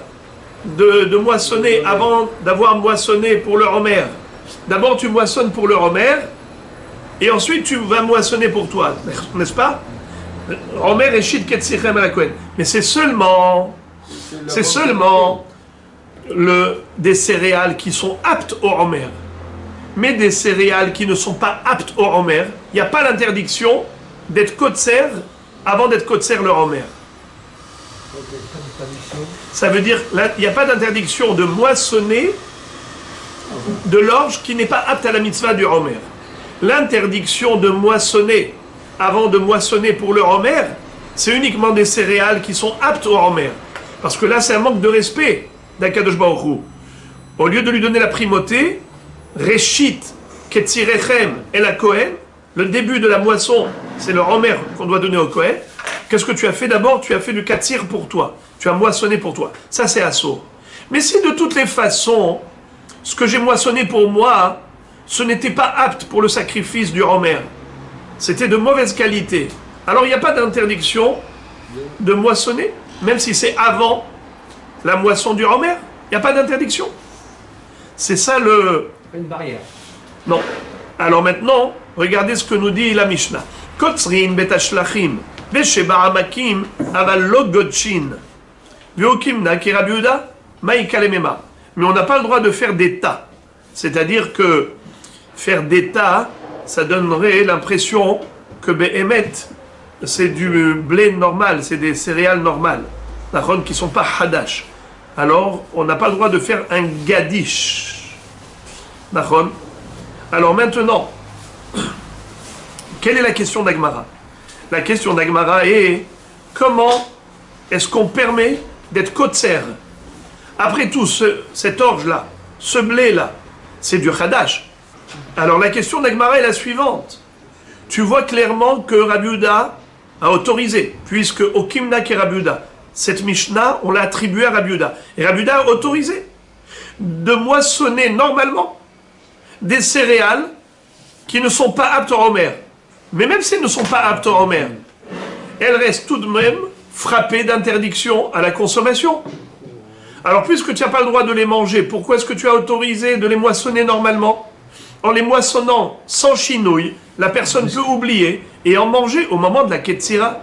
Speaker 1: de moissonner avant d'avoir moissonné pour le Homer. D'abord, tu moissonnes pour le Homer, et ensuite tu vas moissonner pour toi, n'est-ce pas? Homer Reshit Ketsirechem el Kohen. Mais c'est seulement des céréales qui sont aptes au Homer. Mais des céréales qui ne sont pas aptes au Homer, il n'y a pas l'interdiction d'être kotser avant d'être kotser le Homer. Ça veut dire il n'y a pas d'interdiction de moissonner de l'orge qui n'est pas apte à la mitzvah du Homer. L'interdiction de moissonner avant de moissonner pour le Homer, c'est uniquement des céréales qui sont aptes au Homer. Parce que là, c'est un manque de respect d'Akadosh Baruch Hu. Au lieu de lui donner la primauté, Reshit Ketzirechem et la Kohen, le début de la moisson, c'est le Homer qu'on doit donner au Kohen. Qu'est-ce que tu as fait d'abord? Tu as fait du Katsir pour toi. Tu as moissonné pour toi. Ça, c'est assaut. Mais si de toutes les façons, ce que j'ai moissonné pour moi, ce n'était pas apte pour le sacrifice du Homer, c'était de mauvaise qualité, alors il n'y a pas d'interdiction de moissonner, même si c'est avant la moisson du Homer. Il n'y a pas d'interdiction. C'est ça
Speaker 5: Une barrière.
Speaker 1: Non. Alors maintenant, regardez ce que nous dit la Mishnah. Kotzrin betashlachim vesheba amakim aval lo godshin veokimna ki Rabbi Yehuda maïkalemema. Mais on n'a pas le droit de faire des tas. C'est-à-dire que faire des tas, ça donnerait l'impression que Behemet, c'est du blé normal, c'est des céréales normales, qui ne sont pas hadash. Alors, on n'a pas le droit de faire un gadish. Alors maintenant, quelle est la question d'Agmara? La question d'Agmara est comment est-ce qu'on permet d'être kotser? Après tout, cette orge-là, ce blé-là, c'est du hadash. Alors la question d'Agmara est la suivante. Tu vois clairement que Rabbi Yehuda a autorisé, puisque Okimna qui est Rabbi Yehuda, cette Mishnah, on l'a attribuée à Rabbi Yehuda. Et Rabbi Yehuda a autorisé de moissonner normalement des céréales qui ne sont pas aptes au Homer. Mais même si elles ne sont pas aptes au Homer, elles restent tout de même frappées d'interdiction à la consommation. Alors puisque tu n'as pas le droit de les manger, pourquoi est-ce que tu as autorisé de les moissonner normalement? En les moissonnant sans chinouille, la personne peut oublier et en manger au moment de la Ketzira.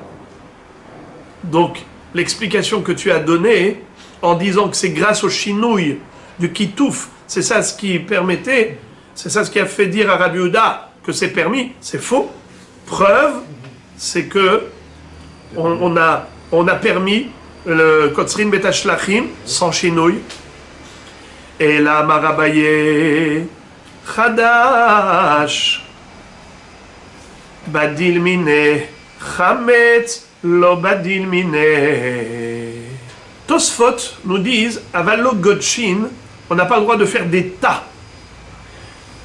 Speaker 1: Donc, l'explication que tu as donnée, en disant que c'est grâce au chinouille du kitouf, c'est ça ce qui permettait, c'est ça ce qui a fait dire à Rabbi Yehuda que c'est permis, c'est faux. Preuve, c'est que on a permis le kotzrin betashlachim sans chinouille. Et la marabaye Chadash Badil Mine Chametz Lo Badil Mine. Tosfot nous disent Avalo Godshin, on n'a pas le droit de faire des tas.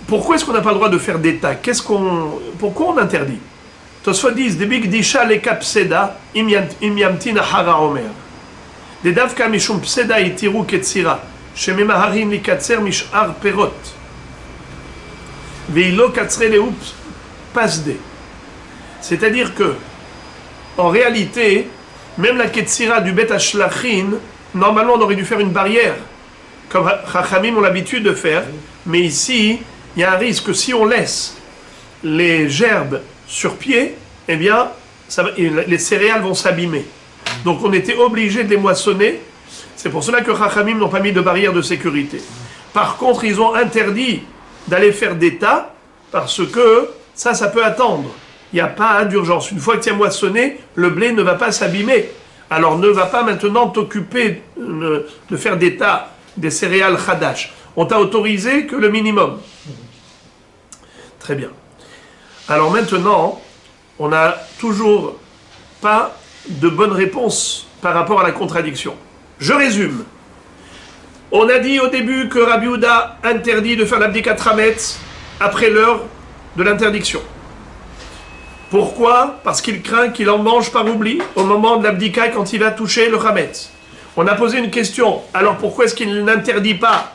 Speaker 1: Pourquoi est-ce qu'on n'a pas le droit de faire des tas? Pourquoi on interdit? Tosfot disent Debik Disha le Kapseda Im Yamtin Hara Omer. Des Davka Mishum Pseda Itiru Ketzira Shememaharin Likatser Mishar Perot. C'est-à-dire que, en réalité, même la Ketzira du Bet Hashlachin, normalement on aurait dû faire une barrière, comme Chachamim ont l'habitude de faire, mais ici, il y a un risque, si on laisse les gerbes sur pied, eh bien, les céréales vont s'abîmer. Donc on était obligé de les moissonner, c'est pour cela que Chachamim n'ont pas mis de barrière de sécurité. Par contre, ils ont interdit d'aller faire des tas, parce que ça peut attendre. Il n'y a pas d'urgence. Une fois que tu as moissonné, le blé ne va pas s'abîmer. Alors ne va pas maintenant t'occuper de faire des tas, des céréales Hadash. On t'a autorisé que le minimum. Très bien. Alors maintenant, on n'a toujours pas de bonne réponse par rapport à la contradiction. Je résume. On a dit au début que Rabbi Yehuda interdit de faire l'abdikat Hametz après l'heure de l'interdiction. Pourquoi? Parce qu'il craint qu'il en mange par oubli au moment de l'abdika quand il va toucher le Hametz. On a posé une question. Alors pourquoi est-ce qu'il n'interdit pas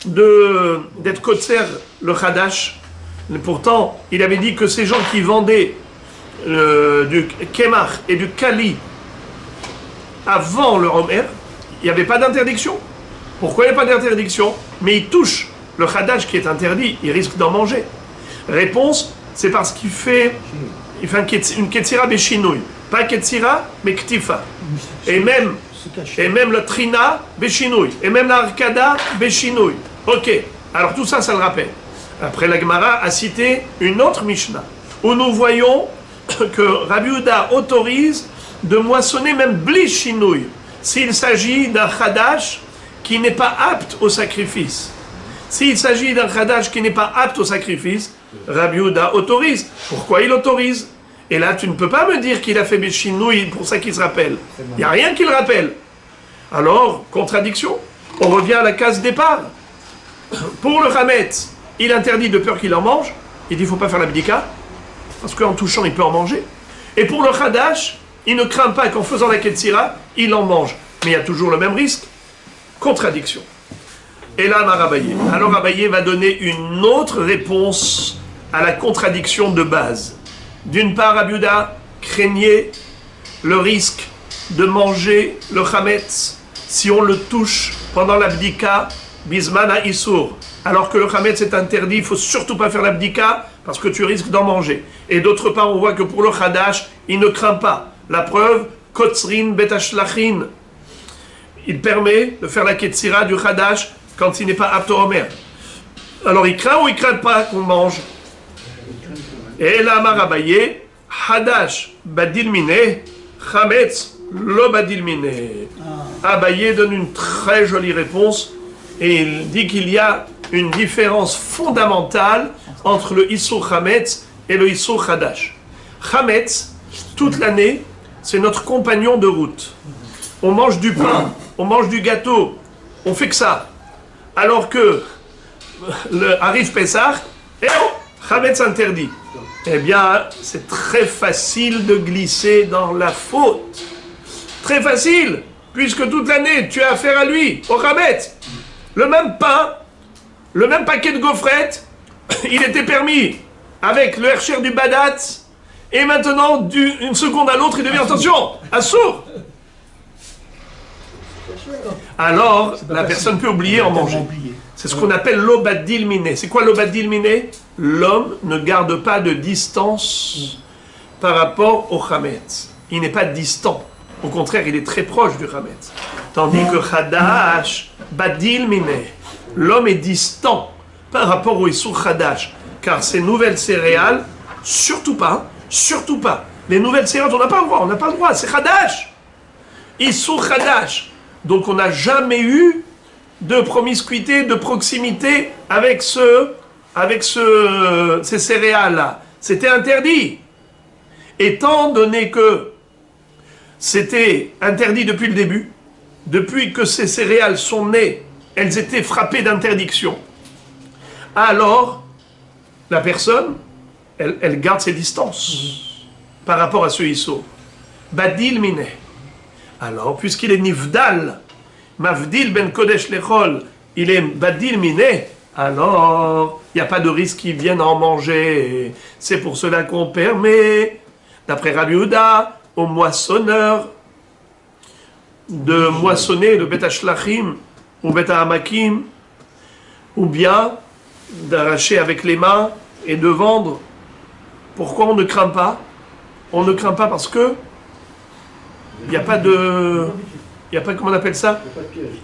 Speaker 1: d'être kotser le Hadash? Pourtant, il avait dit que ces gens qui vendaient du Kemach et du Kali avant le Homer, il n'y avait pas d'interdiction. Pourquoi il n'y a pas d'interdiction? Mais il touche le Hadash qui est interdit, il risque d'en manger. Réponse, c'est parce qu'il fait une Ketzira Beshinouy. Pas Ketzira, mais Ktifa. Et même le Trina Beshinouy. Et même la Arkada Beshinouy. Ok, alors tout ça, ça le rappelle. Après, la Gemara a cité une autre Mishnah, où nous voyons que Rabbi Yehuda autorise de moissonner même bli shinouy, s'il s'agit d'un Hadash qui n'est pas apte au sacrifice. S'il s'agit d'un Hadash qui n'est pas apte au sacrifice, Rabbi Yehuda autorise. Pourquoi il autorise? Et là, tu ne peux pas me dire qu'il a fait Béchinouille pour ça qu'il se rappelle. Il n'y a rien qui le rappelle. Alors, contradiction. On revient à la case départ. Pour le Hametz, il interdit de peur qu'il en mange. Il dit qu'il ne faut pas faire l'abdika, parce qu'en touchant, il peut en manger. Et pour le Hadash, il ne craint pas qu'en faisant la Ketzira, il en mange. Mais il y a toujours le même risque. Contradiction. Et là, Abaye. Alors Abaye va donner une autre réponse à la contradiction de base. D'une part, Rabbi Yehuda craignait le risque de manger le Hametz si on le touche pendant l'abdika, bisman à Issour. Alors que le Hametz est interdit, il ne faut surtout pas faire l'abdika parce que tu risques d'en manger. Et d'autre part, on voit que pour le Hadash, il ne craint pas. La preuve, Kotzrin Betashlachin. Il permet de faire la Ketzira du Hadash quand il n'est pas apte au Homer. Alors il craint ou il craint pas qu'on mange? Et là, Abaye, Hadash badil mine, Hametz lo badil mine. Abaye donne une très jolie réponse et il dit qu'il y a une différence fondamentale entre le Issur Hametz et le Issur Hadash. Hametz, toute l'année, c'est notre compagnon de route. On mange du pain, on mange du gâteau, on fait que ça. Alors que arrive Pessah, et Hametz interdit. Eh bien, c'est très facile de glisser dans la faute. Très facile, puisque toute l'année, tu as affaire à lui, au Hametz. Le même pain, le même paquet de gaufrettes, il était permis avec le hercher du Badat, et maintenant, d'une seconde à l'autre, il devient, attention, assour. Alors, la personne peut oublier en manger. C'est ce qu'on appelle l'obadil miné. C'est quoi l'obadil miné? L'homme ne garde pas de distance par rapport au Hametz. Il n'est pas distant. Au contraire, il est très proche du Hametz. Tandis que Hadash, badil miné, l'homme est distant par rapport au Issur Hadash. Car ces nouvelles céréales, surtout pas. Les nouvelles céréales, on n'a pas le droit, c'est Hadash. Issur Hadash. Donc on n'a jamais eu de promiscuité, de proximité avec ces céréales-là. C'était interdit. Étant donné que c'était interdit depuis le début, depuis que ces céréales sont nées, elles étaient frappées d'interdiction. Alors, la personne, elle garde ses distances par rapport à ce Issur. Badil miné. Alors, puisqu'il est nifdal, mavdil ben kodesh lechol, il est badil miné, alors il n'y a pas de risque qu'il vienne en manger. C'est pour cela qu'on permet, d'après Rabbi Yehuda, aux moissonneurs de moissonner le bet hashlachim ou bet hamakim, ou bien d'arracher avec les mains et de vendre. Pourquoi on ne craint pas? On ne craint pas parce que il n'y a pas comment on appelle ça?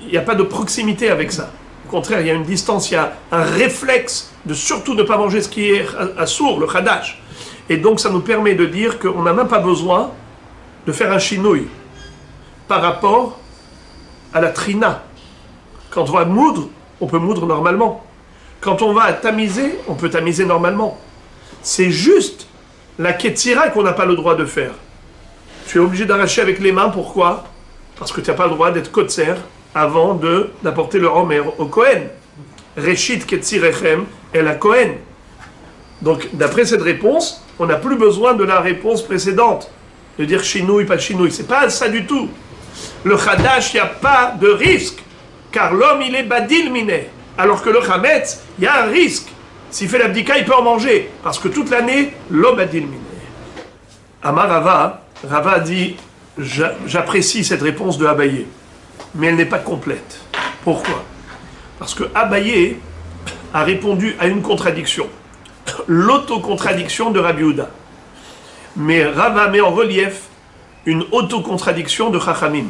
Speaker 1: Il n'y a pas de proximité avec ça. Au contraire, il y a une distance, il y a un réflexe de surtout ne pas manger ce qui est assour, le Hadash. Et donc ça nous permet de dire qu'on n'a même pas besoin de faire un chinouille par rapport à la trina. Quand on va moudre, on peut moudre normalement. Quand on va tamiser, on peut tamiser normalement. C'est juste la ketzira qu'on n'a pas le droit de faire. Tu es obligé d'arracher avec les mains, pourquoi? Parce que tu n'as pas le droit d'être kotser avant d'apporter le homer au Kohen. Reshit ketzirechem et la Kohen. Donc, d'après cette réponse, On n'a plus besoin de la réponse précédente, de dire chinouille, pas chinouille. C'est pas ça du tout. Le Khadash, il n'y a pas de risque, car l'homme, il est badil miné. Alors que le Chametz, il y a un risque. S'il fait l'abdika, il peut en manger, parce que toute l'année, l'homme badil miné. Amar Rava, Rava a dit, j'apprécie cette réponse de Abaye, mais elle n'est pas complète. Pourquoi? Parce que Abaye a répondu à une contradiction, l'autocontradiction de Rabbi Yehuda. Mais Rava met en relief une autocontradiction de Chachamim.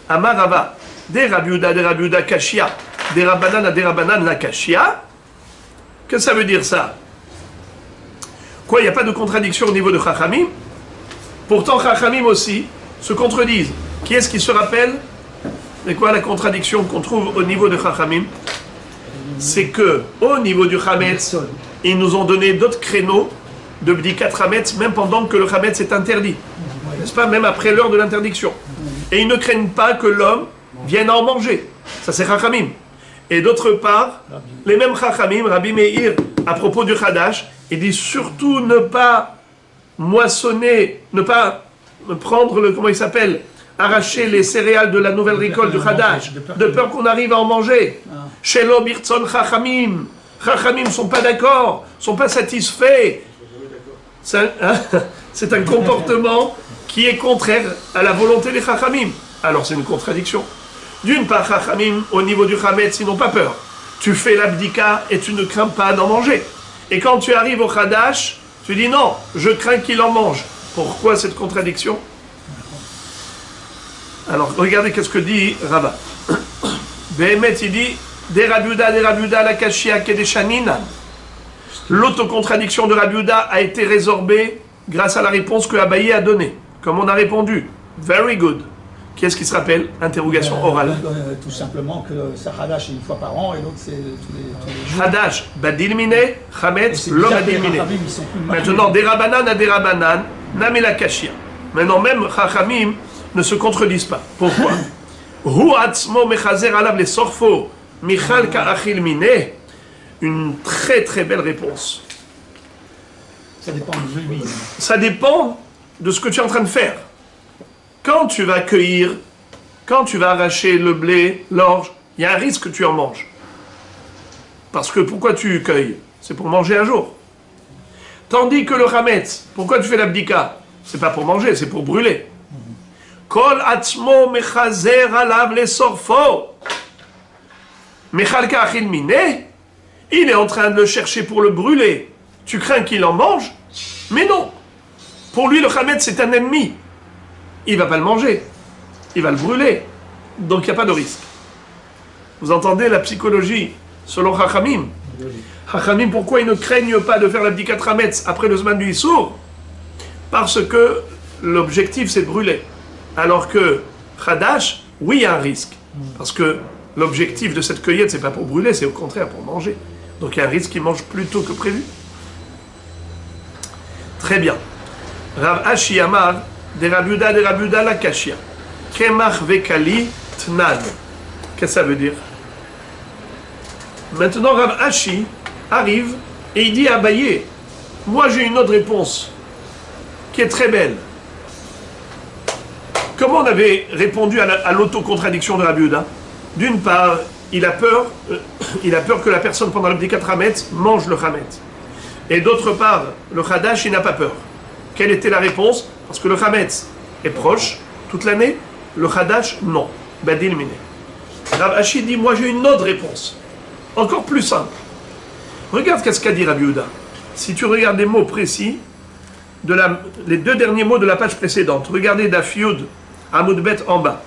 Speaker 1: Amar Rava, des Rabbi Yehuda Kashia, des Rabbanan la Kashia. Que ça veut dire ça? Quoi, il n'y a pas de contradiction au niveau de Chachamim? Pourtant, Chachamim aussi se contredisent. Qui est-ce qui se rappelle? C'est quoi la contradiction qu'on trouve au niveau de Chachamim? C'est que, au niveau du Chametz, ils nous ont donné d'autres créneaux de Bdikat Chametz, même pendant que le Chametz est interdit. N'est-ce pas? Même après l'heure de l'interdiction. Et ils ne craignent pas que l'homme vienne en manger. Ça, c'est Chachamim. Et d'autre part, les mêmes Chachamim, Rabbi Meir, à propos du Khadash, il dit surtout ne pas moissonner, ne pas prendre le, comment il s'appelle, arracher les céréales de la nouvelle récolte du Khadash, de peur qu'on arrive à en manger. Shelo birtzon Chachamim. Chachamim ne sont pas d'accord, ne sont pas satisfaits. C'est un comportement qui est contraire à la volonté des Chachamim. Alors c'est une contradiction. D'une part, Chachamim, au niveau du Chametz, ils n'ont pas peur. Tu fais l'abdika et tu ne crains pas d'en manger. Et quand tu arrives au Khadash, tu dis non, je crains qu'il en mange. Pourquoi cette contradiction? Alors, regardez qu'est-ce que dit Rava. Behemet, il dit, des Rabbi Yehuda, la Kashia, Kedeshaninan. L'autocontradiction de Rabbi Yehuda a été résorbée grâce à la réponse que Abaye a donnée. Comme on a répondu, very good. Qui est-ce qui se rappelle? Interrogation orale.
Speaker 4: Tout simplement que ça Hadash une fois par an et l'autre c'est tous les jours.
Speaker 1: Hadash, Badil Miné, Chametz, l'homme Badil Miné. Maintenant, des Rabbanan à des Rabbanan, Namela Kashia. Maintenant, même Chachamim ne se contredisent pas. Pourquoi? Hu atzmo mechazer alav les sorfo, michal ka'achil miné. Une très très belle réponse.
Speaker 4: Ça dépend de lui.
Speaker 1: Ça dépend de ce que tu es en train de faire. Quand tu vas cueillir, quand tu vas arracher le blé, l'orge, il y a un risque que tu en manges. Parce que pourquoi tu cueilles? C'est pour manger un jour. Tandis que le Chametz, pourquoi tu fais l'abdika? C'est pas pour manger, c'est pour brûler. Kol atzmo mechazer alav les sorfo. Mechalka achil miné. Il est en train de le chercher pour le brûler. Tu crains qu'il en mange? Mais non. Pour lui, le Chametz, c'est un ennemi. Il ne va pas le manger, il va le brûler. Donc il n'y a pas de risque. Vous entendez la psychologie selon Chachamim? Chachamim, pourquoi ils ne craignent pas de faire l'abdikat Chametz après le Zman du Issour? Parce que l'objectif c'est de brûler. Alors que Khadash, oui, il y a un risque. Parce que l'objectif de cette cueillette, c'est pas pour brûler, c'est au contraire pour manger. Donc il y a un risque qu'il mange plus tôt que prévu. Très bien. Rav Ashi Amar, des Rabbi Yehuda la Kashia. Kemach vekali tnan. Qu'est-ce que ça veut dire? Maintenant, Rav Ashi arrive et il dit à Abaye, moi j'ai une autre réponse qui est très belle. Comment on avait répondu à l'autocontradiction de Rabbi Yehuda? D'une part, il a peur que la personne pendant l'abdikat Chametz mange le Chametz. Et d'autre part, le Khadash, il n'a pas peur. Quelle était la réponse? Parce que le Chametz est proche toute l'année, le Khadash, non. Badil miné. Rav Ashi dit, moi j'ai une autre réponse, encore plus simple. Regarde qu'est-ce qu'a dit Rabbi Yehuda. Si tu regardes les mots précis, les deux derniers mots de la page précédente, regardez Daf Yud, Amud Bet en bas.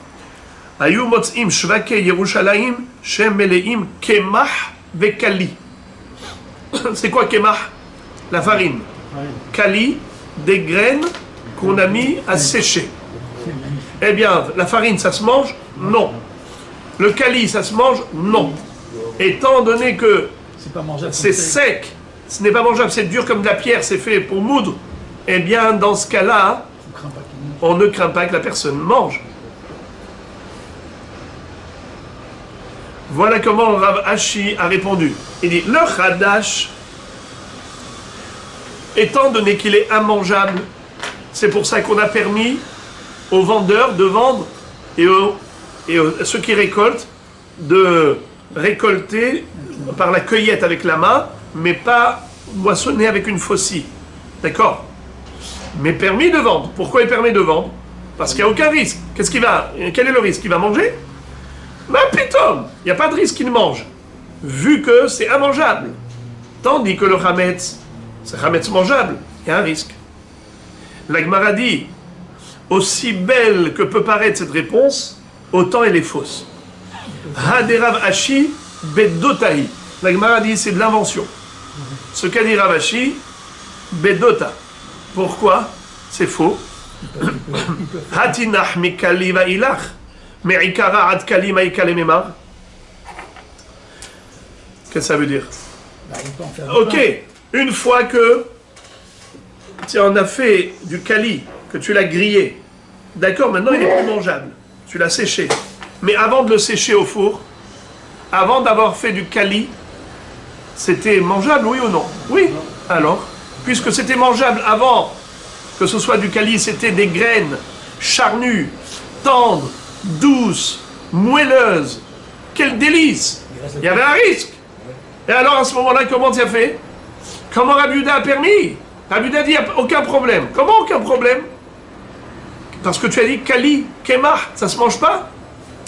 Speaker 1: Ayu motzim shvake Yerushalayim, shem meleim kemach vekali. C'est quoi kemach? La farine. Kali, des graines qu'on a mis à sécher. Eh bien, la farine, ça se mange? Non. Le kali, ça se mange? Non. Étant donné que c'est sec, ce n'est pas mangeable, c'est dur comme de la pierre, c'est fait pour moudre, eh bien, dans ce cas-là, on ne craint pas que la personne mange. Voilà comment Rav Ashi a répondu. Il dit, le Khadash étant donné qu'il est immangeable, c'est pour ça qu'on a permis aux vendeurs de vendre et à ceux qui récoltent de récolter par la cueillette avec la main, mais pas moissonner avec une faucille. D'accord? Mais permis de vendre. Pourquoi il permet de vendre? Parce qu'il n'y a aucun risque. Quel est le risque? Il va manger? Ben putain, il n'y a pas de risque qu'il mange, vu que c'est immangeable. Tandis que le chametz, c'est chametz mangeable, il y a un risque. La Gemara dit, aussi belle que peut paraître cette réponse, autant elle est fausse. Haderav Ashi Bedotahi. La Gemara dit, c'est de l'invention. Ce qu'a dit Rav Ashi, Bedota. Pourquoi? C'est faux. Hatinach mikali va ilach, me'ikara ad kali ma'ikale memar. Qu'est-ce que ça veut dire? Ok, une fois que tu en as fait du kali, que tu l'as grillé, d'accord, maintenant il est plus mangeable. Tu l'as séché. Mais avant de le sécher au four, avant d'avoir fait du kali, c'était mangeable, oui ou non? Oui. Alors, puisque c'était mangeable avant que ce soit du kali, c'était des graines charnues, tendres, douces, moelleuses. Quel délice! Il y avait un risque. Et alors à ce moment-là, comment tu as fait? Comment Rabbi Yehuda a permis? Rabbi Yehuda dit, il n'y a aucun problème. Comment aucun problème? Parce que tu as dit kali, kemar, ça ne se mange pas.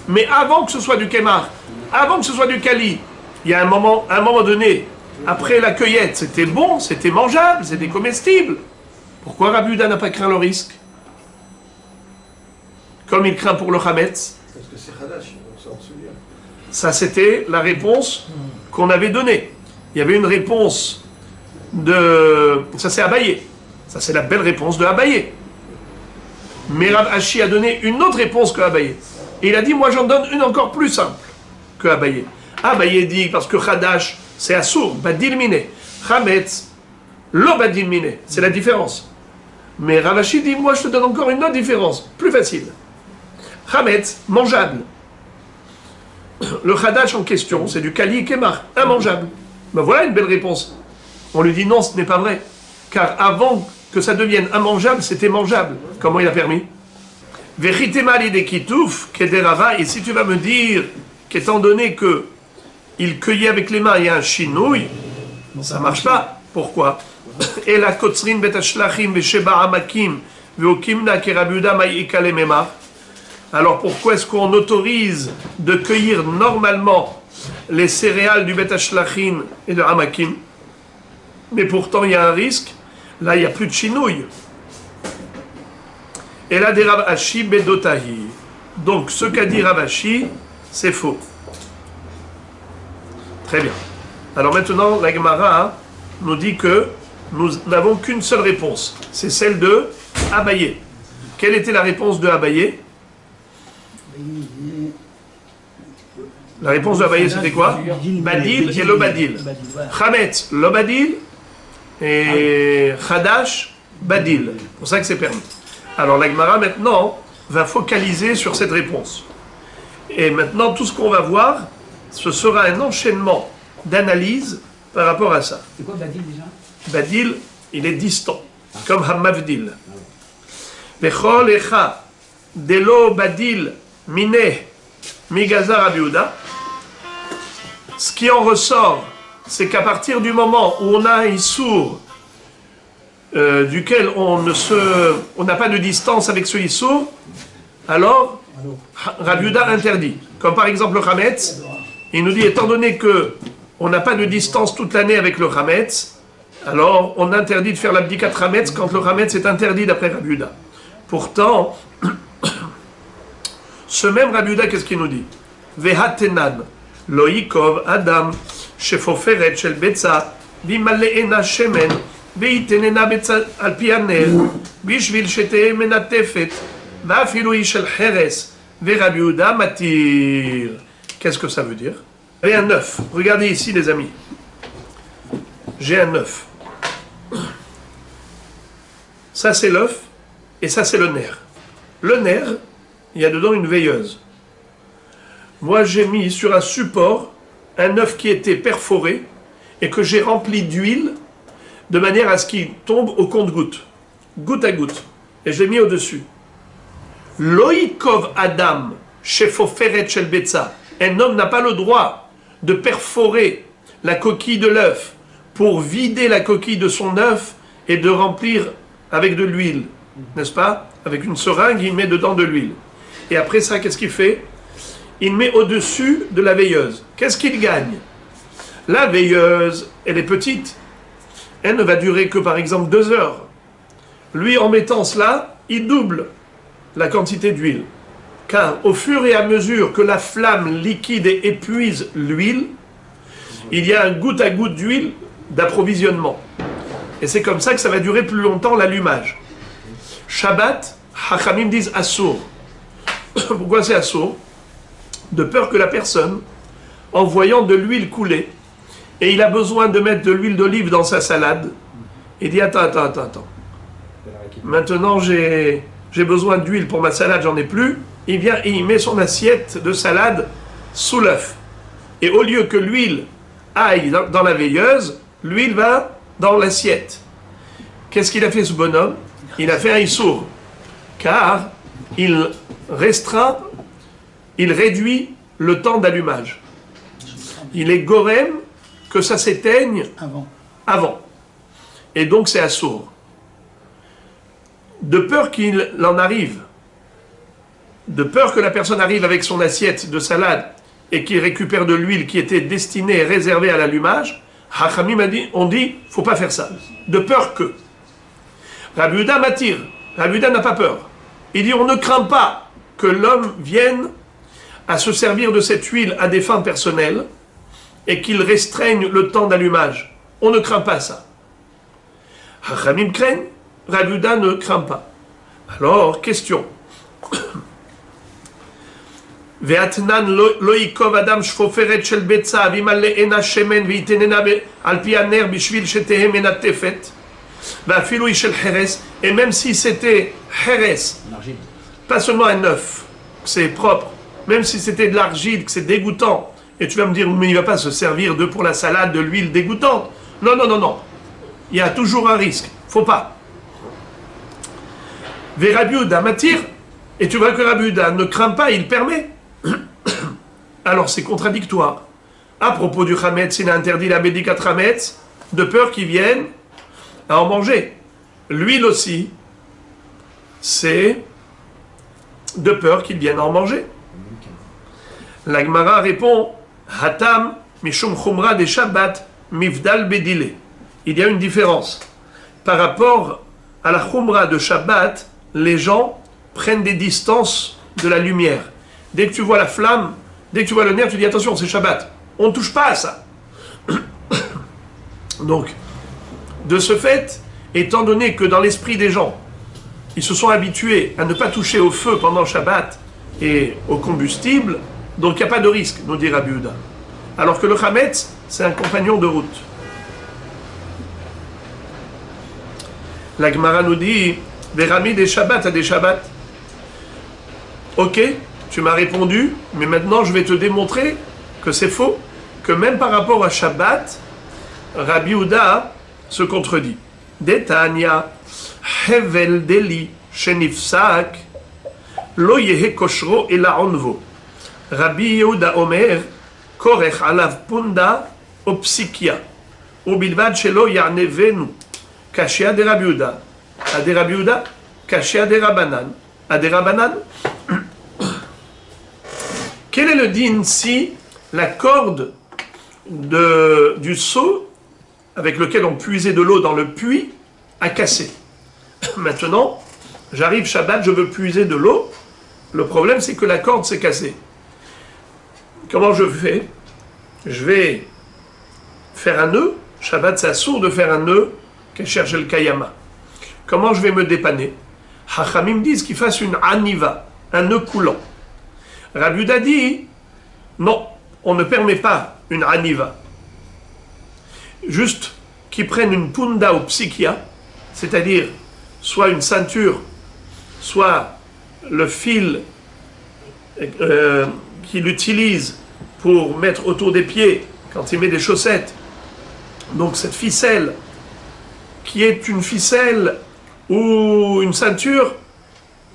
Speaker 1: Mais avant que ce soit du kemar, avant que ce soit du kali, il y a un moment donné, après la cueillette, c'était bon, c'était mangeable, c'était comestible. Pourquoi Rabbi Yehuda n'a pas craint le risque? Comme il craint pour le chametz.
Speaker 2: Parce que c'est Hadash, donc ça on se souvient.
Speaker 1: Ça, c'était la réponse qu'on avait donnée. Il y avait une réponse de... Ça, c'est Abaye. Ça, c'est la belle réponse de Abaye. Mais Rav Ashi a donné une autre réponse que Abaye. Et il a dit, moi, j'en donne une encore plus simple que Abaye. Abaye dit, parce que Hadash, c'est Assour, Badil Mine. Chametz, lo Badil Mine. C'est la différence. Mais Rav Ashi dit, moi, je te donne encore une autre différence, plus facile. Chametz, mangeable. Le Hadash en question, c'est du kali kemar, immangeable. Ben voilà une belle réponse. On lui dit non, ce n'est pas vrai. Car avant que ça devienne immangeable, c'était mangeable. Comment il a permis? Et si tu vas me dire qu'étant donné que il cueillait avec les mains, il y a un chinouille, ça ne marche pas. Pourquoi? Et la kotzrin betashlachim vesheba amakim veokimna kerabuda ma'ikale memar. Alors pourquoi est-ce qu'on autorise de cueillir normalement les céréales du betashlachin et de hamakim? Mais pourtant il y a un risque. Là il n'y a plus de chinouille. Et là des Rav Ashi bedotahi. Donc ce qu'a dit Rav Ashi, c'est faux. Très bien. Alors maintenant la Gemara nous dit que nous n'avons qu'une seule réponse. C'est celle de Abaye. Quelle était la réponse de Abaye? La réponse de Abaye, c'était quoi? Badil et le Badil. Chametz, le Badil, et Hadash, Badil. C'est pour ça que c'est permis. Alors la Gemara, maintenant, va focaliser sur cette réponse. Et maintenant, tout ce qu'on va voir, ce sera un enchaînement d'analyse par rapport à ça.
Speaker 5: C'est quoi Badil déjà?
Speaker 1: Badil, il est distant, comme Hamavdil. Vechol echa, delo Badil, Mine, Migaza Rabbi Yehuda. Ce qui en ressort, c'est qu'à partir du moment où on a un issour duquel on n'a pas de distance avec ce issour, alors Rabbi Yehuda interdit. Comme par exemple le chametz, il nous dit, étant donné que on n'a pas de distance toute l'année avec le chametz, alors on interdit de faire l'abdikat chametz quand le chametz est interdit d'après Rabbi Yehuda. Pourtant, ce même Rabbi Yehuda, qu'est-ce qu'il nous dit? Vehatenan, loikov adam, shefoferet shel betza, vimaleena shemen, veitenena betza al pianer, bishvil shete menatefet, vafiloui shel cheres, ve Rabbi Yehuda matir. Qu'est-ce que ça veut dire? J'ai un œuf. Regardez ici, les amis. J'ai un œuf. Ça, c'est l'œuf, et ça, c'est le nerf. Le nerf, il y a dedans une veilleuse. Moi, j'ai mis sur un support un œuf qui était perforé et que j'ai rempli d'huile, de manière à ce qu'il tombe au compte-goutte, goutte à goutte. Et je l'ai mis au-dessus. Loïkov Adam, Shefoferet Shel Betza. Un homme n'a pas le droit de perforer la coquille de l'œuf pour vider la coquille de son œuf et de remplir avec de l'huile, n'est-ce pas? Avec une seringue, il met dedans de l'huile. Et après ça, qu'est-ce qu'il fait? Il met au-dessus de la veilleuse. Qu'est-ce qu'il gagne? La veilleuse, elle est petite. Elle ne va durer que par exemple 2 heures. Lui, en mettant cela, il double la quantité d'huile. Car au fur et à mesure que la flamme liquide épuise l'huile, il y a un goutte à goutte d'huile d'approvisionnement. Et c'est comme ça que ça va durer plus longtemps l'allumage. Shabbat, Hachamim disent Assour. Pourquoi c'est Assour? De peur que la personne, en voyant de l'huile couler, et il a besoin de mettre de l'huile d'olive dans sa salade, il dit attends. Maintenant j'ai besoin d'huile pour ma salade, j'en ai plus. Il vient et il met son assiette de salade sous l'œuf. Et au lieu que l'huile aille dans la veilleuse, l'huile va dans l'assiette. Qu'est-ce qu'il a fait ce bonhomme? Il a fait un issour. Car il restreint, il réduit le temps d'allumage. Il est gorem que ça s'éteigne avant. Et donc c'est assour. De peur qu'il en arrive, de peur que la personne arrive avec son assiette de salade et qu'il récupère de l'huile qui était destinée et réservée à l'allumage, Hachamim on dit, faut pas faire ça. De peur que. Rabbi Yehuda m'attire. Rabbi Yehuda n'a pas peur. Il dit, on ne craint pas que l'homme vienne à se servir de cette huile à des fins personnelles et qu'il restreigne le temps d'allumage. On ne craint pas ça. Hachamim craignent, Rabbi Yehuda ne craint pas. Alors, question. Ve'atnan loikov adam shfoferet shel betza vimale ena shemen veitenena al pi haner bishvil shetehem enatefet ve'afilu shel heres, et même si c'était heres, pas seulement un œuf, que c'est propre, même si c'était de l'argile, que c'est dégoûtant, et tu vas me dire mais il va pas se servir pour la salade de l'huile dégoûtante. Non, il y a toujours un risque, faut pas. Rabbi Yehuda m'attire, et tu vois que Rabbi Yehuda ne craint pas, il permet. Alors c'est contradictoire. À propos du Hametz, il a interdit la bédikat Hametz, de peur qu'ils viennent à en manger. L'huile aussi, c'est de peur qu'ils viennent à en manger. La Gemara répond, Hatam mishum chumra de Shabbat mivdal bedile. Il y a une différence. Par rapport à la chumra de Shabbat, les gens prennent des distances de la lumière. Dès que tu vois la flamme, dès que tu vois le nerf, tu dis attention, c'est Shabbat. On ne touche pas à ça. Donc, de ce fait, étant donné que dans l'esprit des gens, ils se sont habitués à ne pas toucher au feu pendant Shabbat et au combustible, donc il n'y a pas de risque, nous dit Rabbi Yehuda. Alors que le Hametz, c'est un compagnon de route. La Gemara nous dit des ramis des Shabbats à des Shabbats. Ok, tu m'as répondu, mais maintenant je vais te démontrer que c'est faux, que même par rapport à Shabbat, Rabbi Yehuda se contredit. Detania, Hevel Deli, Shenifsak, Lo Yehe Koshro Ela Onvo. Rabbi Yehuda Omer, Korech Alav Punda, Opsikia, Ubilvad Shelo Yarnevenu, Kashia de Rabbi Yehuda, Ade Rabbi Yehuda, Kashia de Rabanan, Ade Rabanan. Quel est le din si la corde du seau avec lequel on puisait de l'eau dans le puits a cassé? Maintenant, j'arrive Shabbat, je veux puiser de l'eau. Le problème, c'est que la corde s'est cassée. Comment je fais? Je vais faire un nœud. Shabbat, c'est assourd de faire un nœud qu'elle cherche le kayama. Comment je vais me dépanner? Hachamim disent qu'il fasse une aniva, un nœud coulant. Rabbi Yehuda dit, non, on ne permet pas une aniva. Juste qu'ils prennent une punda ou psikia, c'est-à-dire soit une ceinture, soit le fil qu'il utilise pour mettre autour des pieds quand il met des chaussettes. Donc cette ficelle qui est une ficelle ou une ceinture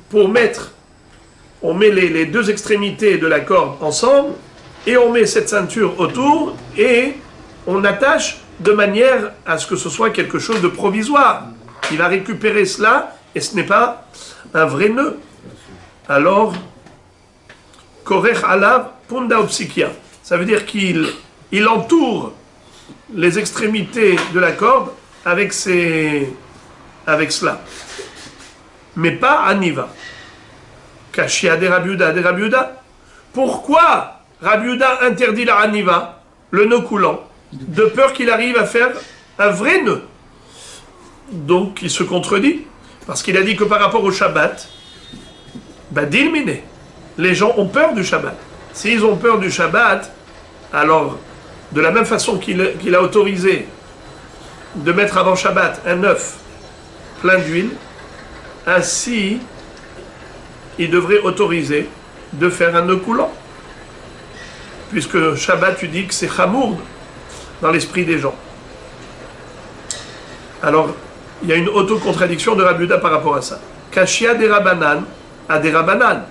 Speaker 1: pour mettre, on met les deux extrémités de la corde ensemble et on met cette ceinture autour et on attache de manière à ce que ce soit quelque chose de provisoire. Il va récupérer cela et ce n'est pas un vrai nœud. Alors, korech alav punda opsikia. Ça veut dire qu'il entoure les extrémités de la corde avec cela. Mais pas aniva. Kashia de Rabiuda. Pourquoi Rabiuda interdit la aniva, le nœud coulant, de peur qu'il arrive à faire un vrai nœud? Donc il se contredit, parce qu'il a dit que par rapport au Shabbat, dilmine, les gens ont peur du Shabbat. S'ils ont peur du Shabbat, alors de la même façon qu'il a autorisé de mettre avant Shabbat un œuf plein d'huile, ainsi il devrait autoriser de faire un nœud coulant. Puisque Shabbat, tu dis que c'est chamour dans l'esprit des gens. Alors, il y a une autocontradiction de Rabiuda par rapport à ça. Kashia des Rabanan à des Rabanan.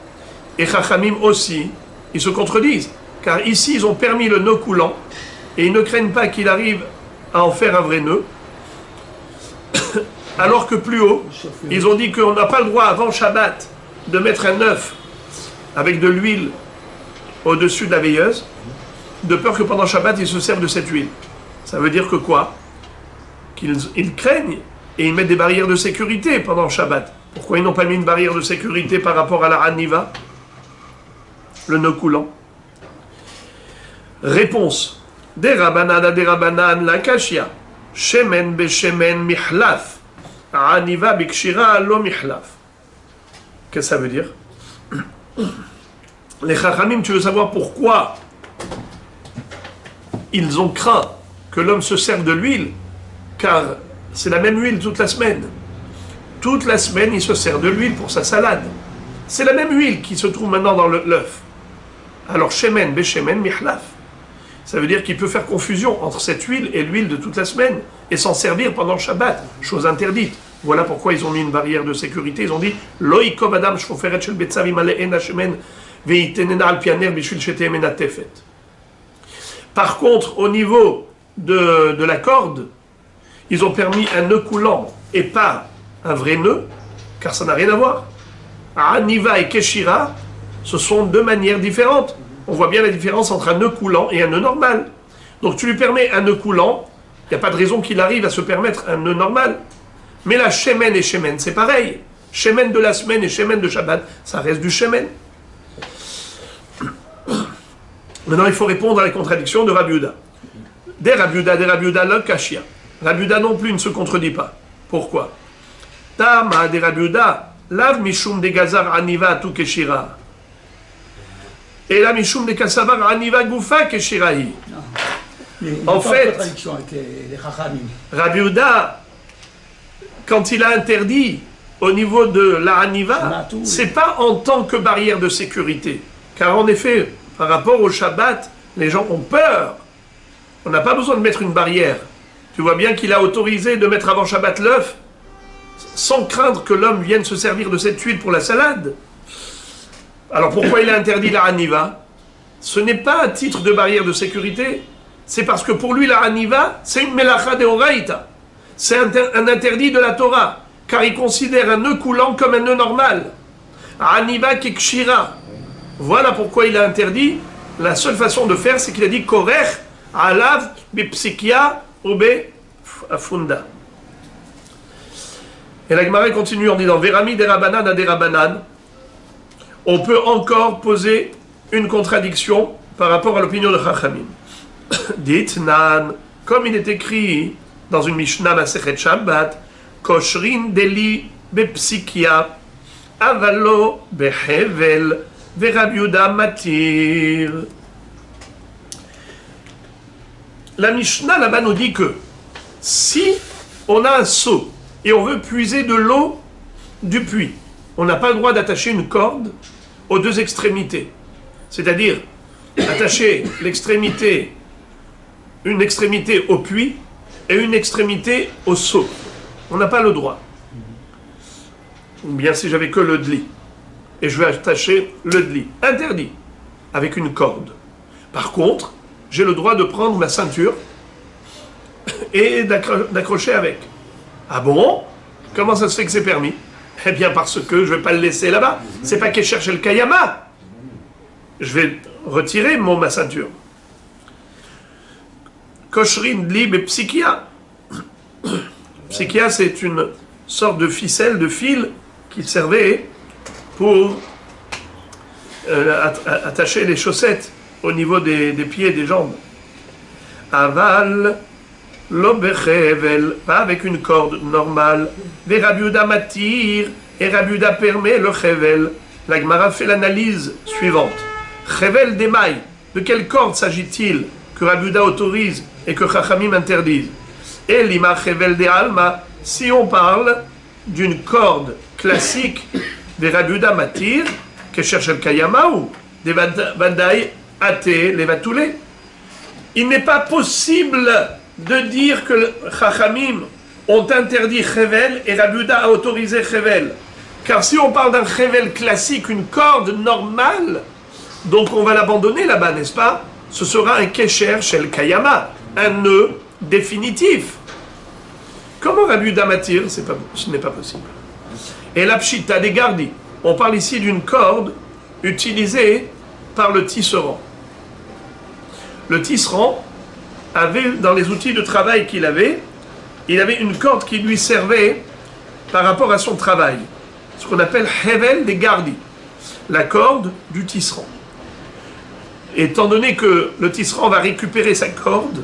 Speaker 1: Et Chachamim aussi, ils se contredisent. Car ici, ils ont permis le nœud coulant et ils ne craignent pas qu'il arrive à en faire un vrai nœud. Alors que plus haut, ils ont dit qu'on n'a pas le droit avant Shabbat de mettre un œuf avec de l'huile au-dessus de la veilleuse, de peur que pendant Shabbat, ils se servent de cette huile. Ça veut dire que quoi? Qu'ils craignent et ils mettent des barrières de sécurité pendant Shabbat. Pourquoi ils n'ont pas mis une barrière de sécurité par rapport à la Haniva, le nœud coulant? Réponse. Des Rabanan la kashia. Shemen be shemen mihlaf. Haniva bikshira lo mihlaf. Qu'est-ce que ça veut dire? Les Chachamim, tu veux savoir pourquoi ils ont craint que l'homme se serve de l'huile? Car c'est la même huile toute la semaine. Toute la semaine, il se sert de l'huile pour sa salade. C'est la même huile qui se trouve maintenant dans l'œuf. Alors, shemen, beshemen, mihlaf. Ça veut dire qu'il peut faire confusion entre cette huile et l'huile de toute la semaine et s'en servir pendant le Shabbat, chose interdite. Voilà pourquoi ils ont mis une barrière de sécurité. Ils ont dit Loïkov Adam shfoferet shel betzav imale en hashemen veitenena al pianer bishvil sheteemena tefet. Par contre, au niveau de la corde, ils ont permis un nœud coulant et pas un vrai nœud, car ça n'a rien à voir. Aniva et Keshira, ce sont deux manières différentes. On voit bien la différence entre un nœud coulant et un nœud normal. Donc tu lui permets un nœud coulant, il n'y a pas de raison qu'il arrive à se permettre un nœud normal. Mais la shemen et shemen, c'est pareil. Shemen de la semaine et shemen de Shabbat, ça reste du shemen. Maintenant, il faut répondre à la contradiction de Rabiuda. Des Rabiuda, le kashia. Rabiuda non plus ne se contredit pas. Pourquoi? Tama des Rabiuda, lav mishum de gazar aniva tu keshira. Et la mishum de kasavar aniva gufa keshirahi. En fait,
Speaker 4: contradiction avec les Chachamim.
Speaker 1: Rabiuda, quand il a interdit au niveau de la aniva, c'est pas en tant que barrière de sécurité. Car en effet, par rapport au Shabbat, les gens ont peur. On n'a pas besoin de mettre une barrière. Tu vois bien qu'il a autorisé de mettre avant Shabbat l'œuf, sans craindre que l'homme vienne se servir de cette huile pour la salade. Alors pourquoi il a interdit la haniva? Ce n'est pas un titre de barrière de sécurité. C'est parce que pour lui, la haniva, c'est une melacha de oraïta. C'est un interdit de la Torah. Car il considère un nœud coulant comme un nœud normal. Haniva kekshira. Voilà pourquoi il a interdit. La seule façon de faire, c'est qu'il a dit korech alav bipsikia obe afunda. Et la Gemara continue en disant Verami des Rabanan à des Rabanan. On peut encore poser une contradiction par rapport à l'opinion de Chachamim. Dites nan, comme il est écrit dans une Mishnah Masechet Shabbat, koshrin deli bepsikia avalo behevel verabiuda matir. La Mishnah là-bas nous dit que si on a un seau et on veut puiser de l'eau du puits, on n'a pas le droit d'attacher une corde aux deux extrémités. C'est-à-dire attacher une extrémité au puits et une extrémité au seau. On n'a pas le droit. Ou bien si j'avais que le dli. Et je vais attacher le dli. Interdit. Avec une corde. Par contre, j'ai le droit de prendre ma ceinture et d'accrocher avec. Ah bon? Comment ça se fait que c'est permis? Eh bien parce que je ne vais pas le laisser là-bas. C'est pas qu'il cherche le kayama. Je vais retirer ma ceinture. Koshrin dli be psikia. Psikia, c'est une sorte de ficelle, de fil qui servait pour attacher les chaussettes au niveau des pieds et des jambes. Aval, l'obechevel, pas avec une corde normale. Des Rabbi Yehuda matir, et Rabbi Yehuda permet le chevel. La Gemara fait l'analyse suivante. Chevel d'émail, de quelle corde s'agit-il que Rabbi Yehuda autorise et que Chachamim interdisent? Et l'ima chevel de alma, si on parle d'une corde classique des Rabbi Yehuda matir, que cherche le kayama ou des vadaï athées, les vatoulés. Il n'est pas possible de dire que les Chachamim ont interdit chevel et Rabbi Yehuda a autorisé chevel. Car si on parle d'un chevel classique, une corde normale, donc on va l'abandonner là-bas, n'est-ce pas? Ce sera un kesher chez le kayama, un nœud définitif. Comment Rabbi Yehuda m'attire? Ce n'est pas possible. Et la pshita des gardis. On parle ici d'une corde utilisée par le tisserand. Le tisserand avait, dans les outils de travail qu'il avait, il avait une corde qui lui servait par rapport à son travail. Ce qu'on appelle hevel des gardis, la corde du tisserand. Étant donné que le tisserand va récupérer sa corde,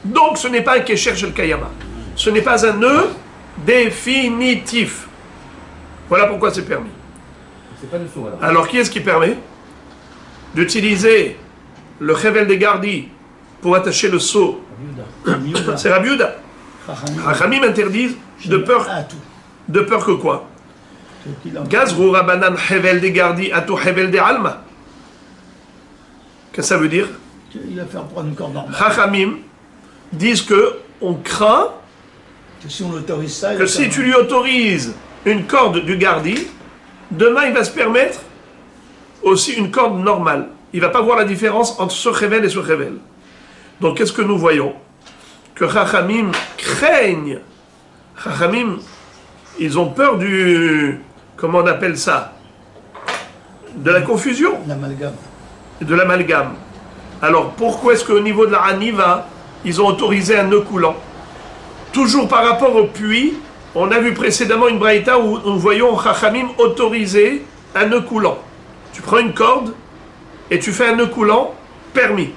Speaker 1: donc ce n'est pas un kesher chez le kayama. Ce n'est pas un nœud définitif. Voilà pourquoi c'est permis.
Speaker 5: C'est pas le saut alors.
Speaker 1: Alors qui est-ce qui permet d'utiliser le chevel des gardis pour attacher le seau? C'est Rabbi Yehuda. Chachamim interdisent de peur que quoi? Gazrou Rabanan chevel des gardis atou chevel des alma. Qu'est-ce que ça veut dire?
Speaker 4: Il va faire prendre une corde normale.
Speaker 1: Chachamim disent que on craint
Speaker 4: Que si on autorise ça, il
Speaker 1: que
Speaker 4: va
Speaker 1: si
Speaker 4: faire-
Speaker 1: tu lui autorises une corde du gardi, demain il va se permettre aussi une corde normale. Il ne va pas voir la différence entre ce chevel et ce chevel. Donc qu'est-ce que nous voyons? Que Chachamim craignent. Chachamim, ils ont peur du... Comment on appelle ça? De la confusion,
Speaker 4: l'amalgame.
Speaker 1: de l'amalgame. Alors pourquoi est-ce qu'au niveau de la Haniva, ils ont autorisé un nœud coulant? Toujours par rapport au puits, on a vu précédemment une braïta où nous voyons Chachamim autoriser un nœud coulant. Tu prends une corde et tu fais un nœud coulant, permis.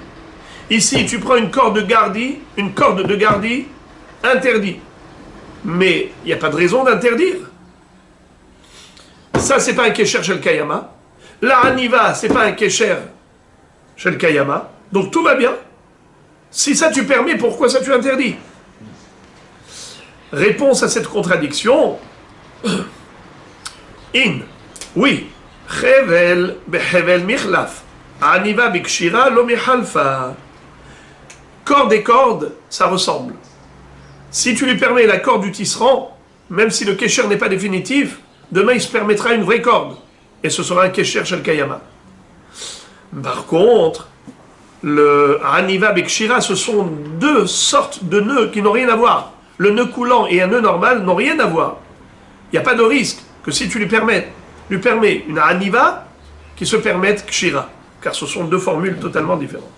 Speaker 1: Ici, tu prends une corde de gardi, interdit. Mais il n'y a pas de raison d'interdire. Ça, c'est pas un kesher chez le kayama. La haniva, c'est pas un kesher chez le kayama. Donc tout va bien. Si ça tu permets, pourquoi ça tu interdis? Réponse à cette contradiction. Oui. Chevel bechevel michlaf. Aniva bikshira lo michalfa. Corde et corde, ça ressemble. Si tu lui permets la corde du tisserand, même si le kesher n'est pas définitif, demain il se permettra une vraie corde. Et ce sera un kesher chez le kayama. Par contre, le Aniva Bekshira, ce sont deux sortes de nœuds qui n'ont rien à voir. Le nœud coulant et un nœud normal n'ont rien à voir. Il n'y a pas de risque que si tu lui permets une Aniva, qui se permette Kshira. Car ce sont deux formules totalement différentes.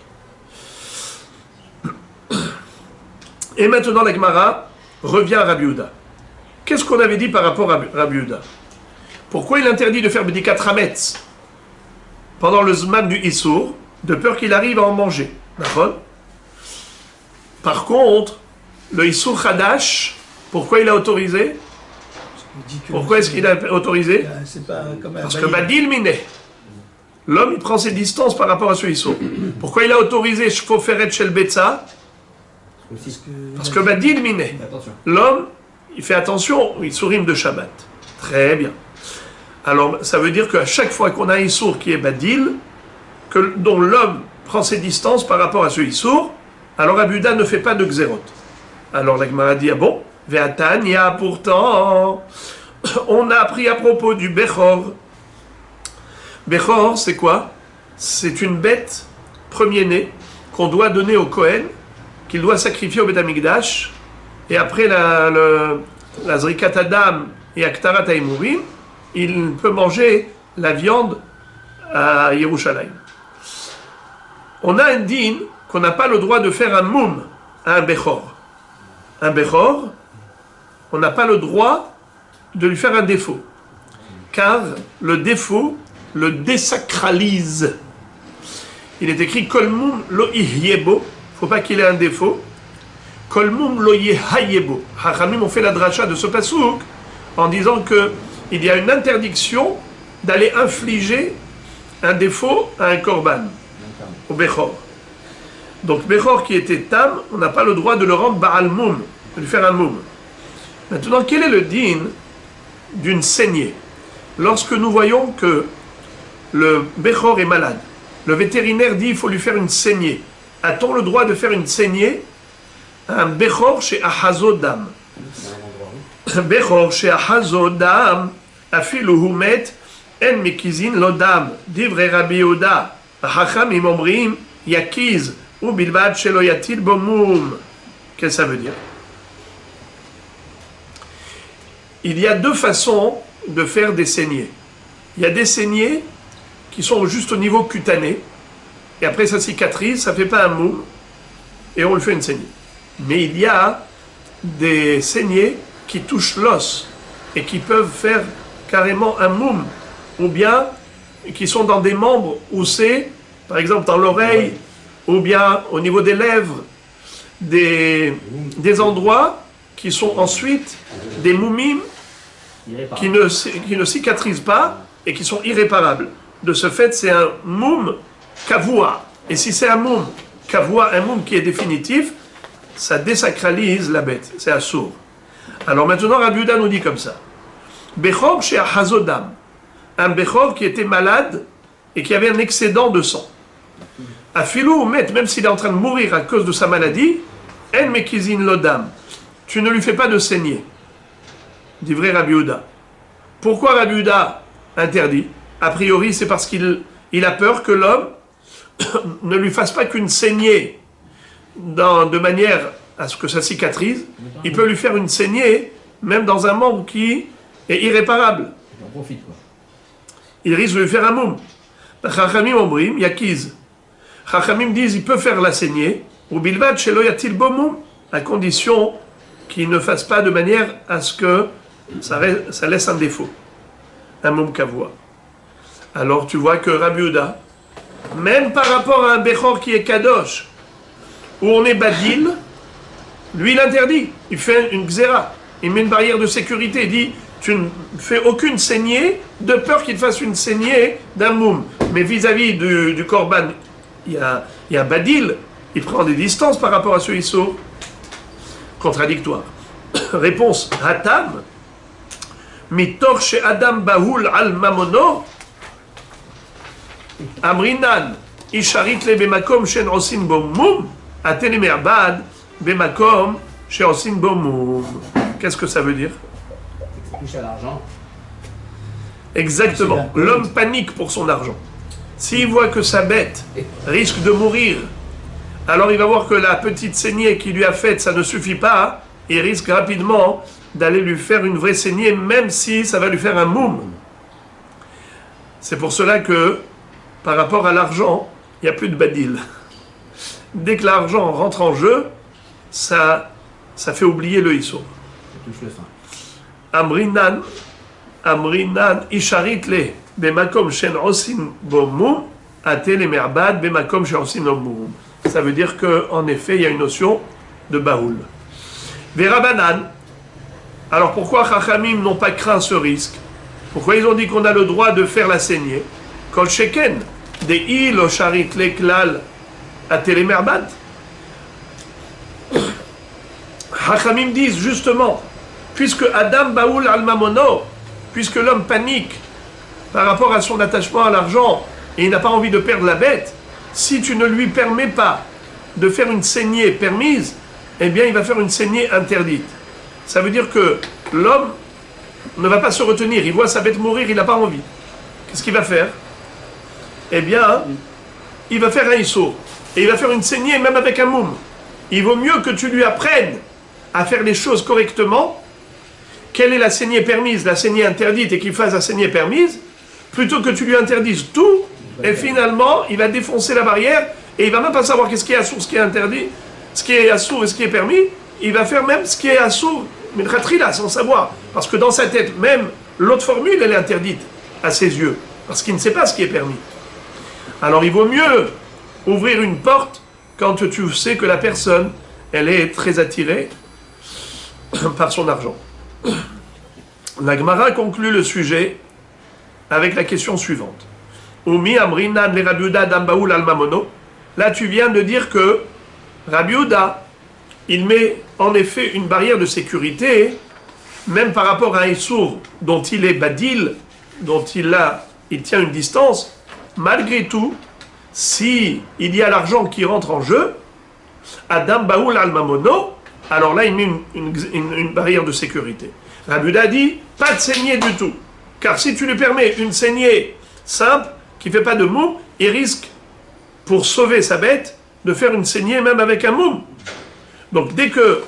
Speaker 1: Et maintenant la Gemara revient à Rabbi Yehuda. Qu'est-ce qu'on avait dit par rapport à Rabbi Yehuda? Pourquoi il interdit de faire Bedikat Hametz pendant le Zman du Issour, de peur qu'il arrive à en manger? D'accord? Par contre, le Issour Hadash, pourquoi il a autorisé? Pourquoi est-ce qu'il a autorisé?
Speaker 4: C'est pas comme un
Speaker 1: Parce que Badil Miné, l'homme il prend ses distances par rapport à ce Issour. Pourquoi il a autorisé Shfoferet Shel Betza? Parce que Badil Miné,
Speaker 5: Attention.
Speaker 1: l'homme il fait attention au Issourim de Shabbat. Très bien. Alors, ça veut dire qu'à chaque fois qu'on a un Issour qui est Badil, dont l'homme prend ses distances par rapport à ce Issour, alors Rabbi Yehuda ne fait pas de Xérot. Alors la Gemara dit, ah bon, Ve'atania, pourtant, on a appris à propos du Bechor. Bechor, c'est quoi? C'est une bête premier-né qu'on doit donner au Kohen, qu'il doit sacrifier au Beth Amikdash, et après la Zrikat Adam et Aktarat Haïmourim, il peut manger la viande à Yerushalayim. On a un din qu'on n'a pas le droit de faire un moum à un Bechor. Un Bechor, on n'a pas le droit de lui faire un défaut, car le défaut le désacralise. Il est écrit Kol mum lo ihyebo, il ne faut pas qu'il ait un défaut. Kol mum lo yehayebo. Hachamim ont fait la dracha de ce pasouk en disant qu'il y a une interdiction d'aller infliger un défaut à un korban, au Bechor. Donc Bechor qui était tam, on n'a pas le droit de le rendre Baal Moum, de lui faire un moum. Maintenant, quel est le din d'une saignée? Lorsque nous voyons que le Bechor est malade, le vétérinaire dit qu'il faut lui faire une saignée. A-t-on le droit de faire une saignée à un Bechor chez Ahazodam? Bechor chez Ahazodam, afiluhu met, en mekizin lodam, divrei Rabbi Yehuda, hachamim omrim, yakiz, ou bilbad shelo yatil bomum. Qu'est-ce que ça veut dire? Il y a deux façons de faire des saignées. Il y a des saignées qui sont juste au niveau cutané, et après ça cicatrise, ça ne fait pas un moum, et on le fait une saignée. Mais il y a des saignées qui touchent l'os, et qui peuvent faire carrément un moum, ou bien qui sont dans des membres où c'est, par exemple dans l'oreille, ou bien au niveau des lèvres, des endroits qui sont ensuite des moumim qui ne cicatrisent pas et qui sont irréparables. De ce fait, c'est un moum kavua. Et si c'est un moum kavua, un moum qui est définitif, ça désacralise la bête. C'est assourd. Alors maintenant, Rabbi Yehuda nous dit comme ça. Bechor chez Ahazodam. Un Bechor qui était malade et qui avait un excédent de sang. Afilou met, même s'il est en train de mourir à cause de sa maladie, en mekizin lodam. Tu ne lui fais pas de saignée. Dit vrai Rabbi Yehuda. Pourquoi Rabbi Yehuda interdit? A priori, c'est parce qu'il a peur que l'homme ne lui fasse pas qu'une saignée de manière à ce que ça cicatrise. Il peut lui faire une saignée, même dans un membre qui est irréparable.
Speaker 5: On profite, quoi.
Speaker 1: Il risque de lui faire un moum. Chachamim ombrim, yakiz. Chachamim disent il peut faire la saignée, ou bilvad shelo yatil bomoum, à condition qu'il ne fasse pas de manière à ce que ça laisse un défaut. Un moum kavua. Alors tu vois que Rabbi Yehuda, même par rapport à un Bechor qui est kadosh, où on est badil, lui il interdit. Il fait une xéra. Il met une barrière de sécurité. Il dit tu ne fais aucune saignée de peur qu'il fasse une saignée d'un moum. Mais vis-à-vis du korban, il y a badil. Il prend des distances par rapport à ce issur. Contradictoire. Réponse Hatam. Mitor she Adam bahul al mamono. Amrinan. Isharit le bemakom shen osim bomum. Atene me'abad bemakom shen osim bomum. Qu'est-ce que ça veut dire?
Speaker 5: Ça touche à l'argent.
Speaker 1: Exactement. L'homme panique pour son argent. S'il voit que sa bête risque de mourir, alors il va voir que la petite saignée qu'il lui a faite, ça ne suffit pas. Il risque rapidement d'aller lui faire une vraie saignée, même si ça va lui faire un moum. C'est pour cela que, par rapport à l'argent, il n'y a plus de badil. Dès que l'argent rentre en jeu, ça fait oublier le issur.
Speaker 5: Ça touche le sein.
Speaker 1: Amrinan, isharit le, bemakom shen osin bomum, atel me'abad, bemakom shen osin bomum. Ça veut dire qu'en effet, il y a une notion de baoul. Verabanan. Alors pourquoi Chachamim n'ont pas craint ce risque? Pourquoi ils ont dit qu'on a le droit de faire la saignée? Kol sheken, de il o sharit le klal, atel me'abad. Chachamim disent justement, puisque Adam baoul al mamono, puisque l'homme panique par rapport à son attachement à l'argent et il n'a pas envie de perdre la bête, si tu ne lui permets pas de faire une saignée permise, eh bien il va faire une saignée interdite. Ça veut dire que l'homme ne va pas se retenir. Il voit sa bête mourir, il n'a pas envie. Qu'est-ce qu'il va faire? Eh bien, il va faire un issour. Et il va faire une saignée même avec un moum. Il vaut mieux que tu lui apprennes à faire les choses correctement. Quelle est la saignée permise, la saignée interdite, et qu'il fasse la saignée permise, plutôt que tu lui interdises tout, et finalement, il va défoncer la barrière, et il va même pas savoir qu'est-ce qui est assourd, ce qui est interdit, ce qui est assourd et ce qui est permis. Il va faire même ce qui est assourd, mais là, sans savoir. Parce que dans sa tête, même l'autre formule, elle est interdite à ses yeux, parce qu'il ne sait pas ce qui est permis. Alors il vaut mieux ouvrir une porte quand tu sais que la personne, elle est très attirée par son argent. La Gemara conclut le sujet avec la question suivante. Umi amrinan le Rabbi Yehuda dambaoul al mamono. Là, tu viens de dire que Rabbi Yehuda, il met en effet une barrière de sécurité, même par rapport à un issour dont il est badil, dont il tient une distance. Malgré tout, si il y a l'argent qui rentre en jeu, Adam Baoul al Mamono, alors là il met une barrière de sécurité. Rabbi Yehuda dit, pas de saignée du tout. Car si tu lui permets une saignée simple, qui ne fait pas de mou, il risque, pour sauver sa bête, de faire une saignée même avec un mou. Donc dès que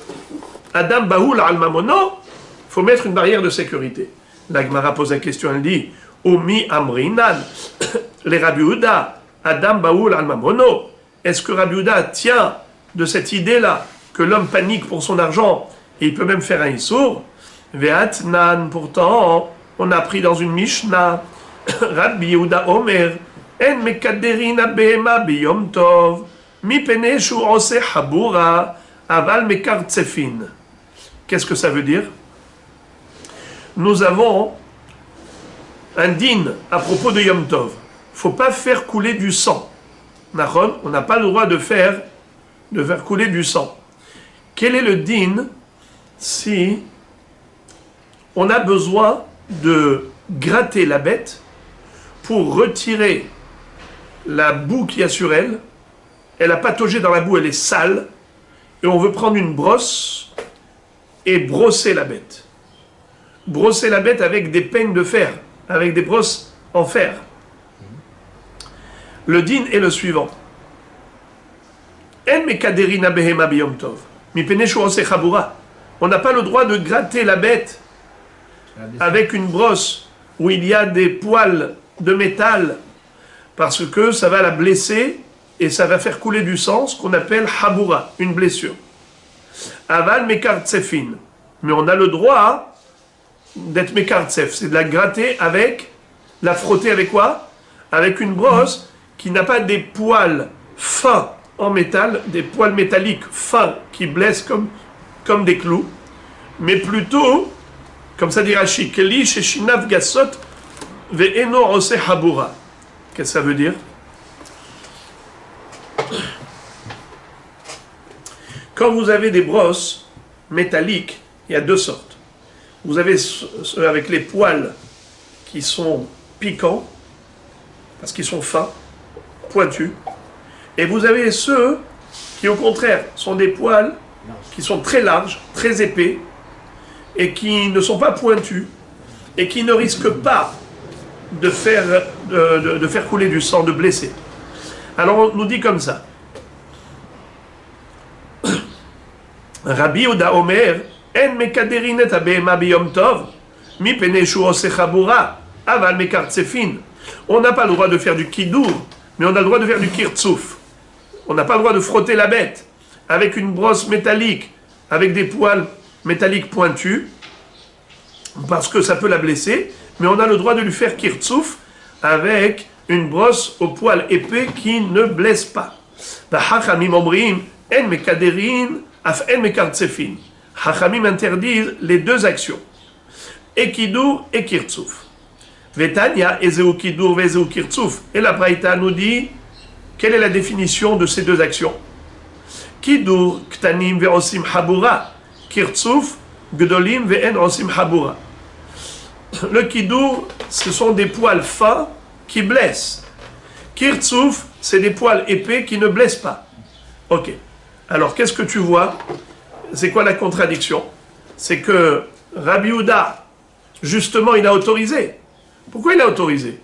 Speaker 1: Adam Baoul al Mamono, il faut mettre une barrière de sécurité. La Gemara pose la question, elle dit, Omi amrinan, les Rabbi Yehuda, Adam Baoul al Mamono. Est-ce que Rabbi Yehuda tient de cette idée-là, que l'homme panique pour son argent, et il peut même faire un issour? Ve'atnan, pourtant, on a appris dans une Mishnah, Rabbi Yehuda Omer, En mekaderina behema biyom tov, mi pene shu ose habura, aval mekartsefin. Qu'est-ce que ça veut dire? Nous avons un din à propos de Yom Tov. Il ne faut pas faire couler du sang. On n'a pas le droit de faire couler du sang. Quel est le din si on a besoin de gratter la bête pour retirer la boue qu'il y a sur elle? Elle a pataugé dans la boue, elle est sale, et on veut prendre une brosse et brosser la bête. Brosser la bête avec des peignes de fer, avec des brosses en fer. Le din est le suivant. On n'a pas le droit de gratter la bête avec une brosse où il y a des poils de métal, parce que ça va la blesser et ça va faire couler du sang, ce qu'on appelle habura, une blessure. Aval mekartsefin. Mais on a le droit d'être mekartsef, c'est de la gratter avec, la frotter avec quoi? Avec une brosse qui n'a pas des poils fins en métal, des poils métalliques fins qui blessent comme des clous, mais plutôt, comme ça dit Rashi, Keli sheshinav gasot ve'eno ose habura. Qu'est-ce que ça veut dire? Quand vous avez des brosses métalliques, il y a deux sortes. Vous avez ceux avec les poils qui sont piquants, parce qu'ils sont fins, pointus, et vous avez ceux qui, au contraire, sont des poils qui sont très larges, très épais, et qui ne sont pas pointus, et qui ne risquent pas de faire couler du sang, de blesser. Alors on nous dit comme ça. Rabbi Yehuda Omer, En mekaderinet abehema biyom tov, mi pene shu ose chabura, aval mekartsefin. On n'a pas le droit de faire du kiddour, mais on a le droit de faire du kirtsouf. On n'a pas le droit de frotter la bête avec une brosse métallique, avec des poils métalliques pointus, parce que ça peut la blesser, mais on a le droit de lui faire kirtsouf avec une brosse aux poils épais qui ne blesse pas. Hachamim omrim, en mekaderin, af en mekartsefin. Hachamim interdisent les deux actions, et kiddour et kirtsouf. Vetania, ezeu kiddour, vezeu kirtsouf. Et la Braïta nous dit, quelle est la définition de ces deux actions? Kiddour, ktanim ve'osim habura. Kirtsouf, gdolim ve'en osim habura. Le kiddour, ce sont des poils fins qui blessent. Kirtsouf, c'est des poils épais qui ne blessent pas. Ok. Alors, qu'est-ce que tu vois? C'est quoi la contradiction? c'est que Rabbi Yehuda, justement, il a autorisé. Pourquoi il a autorisé?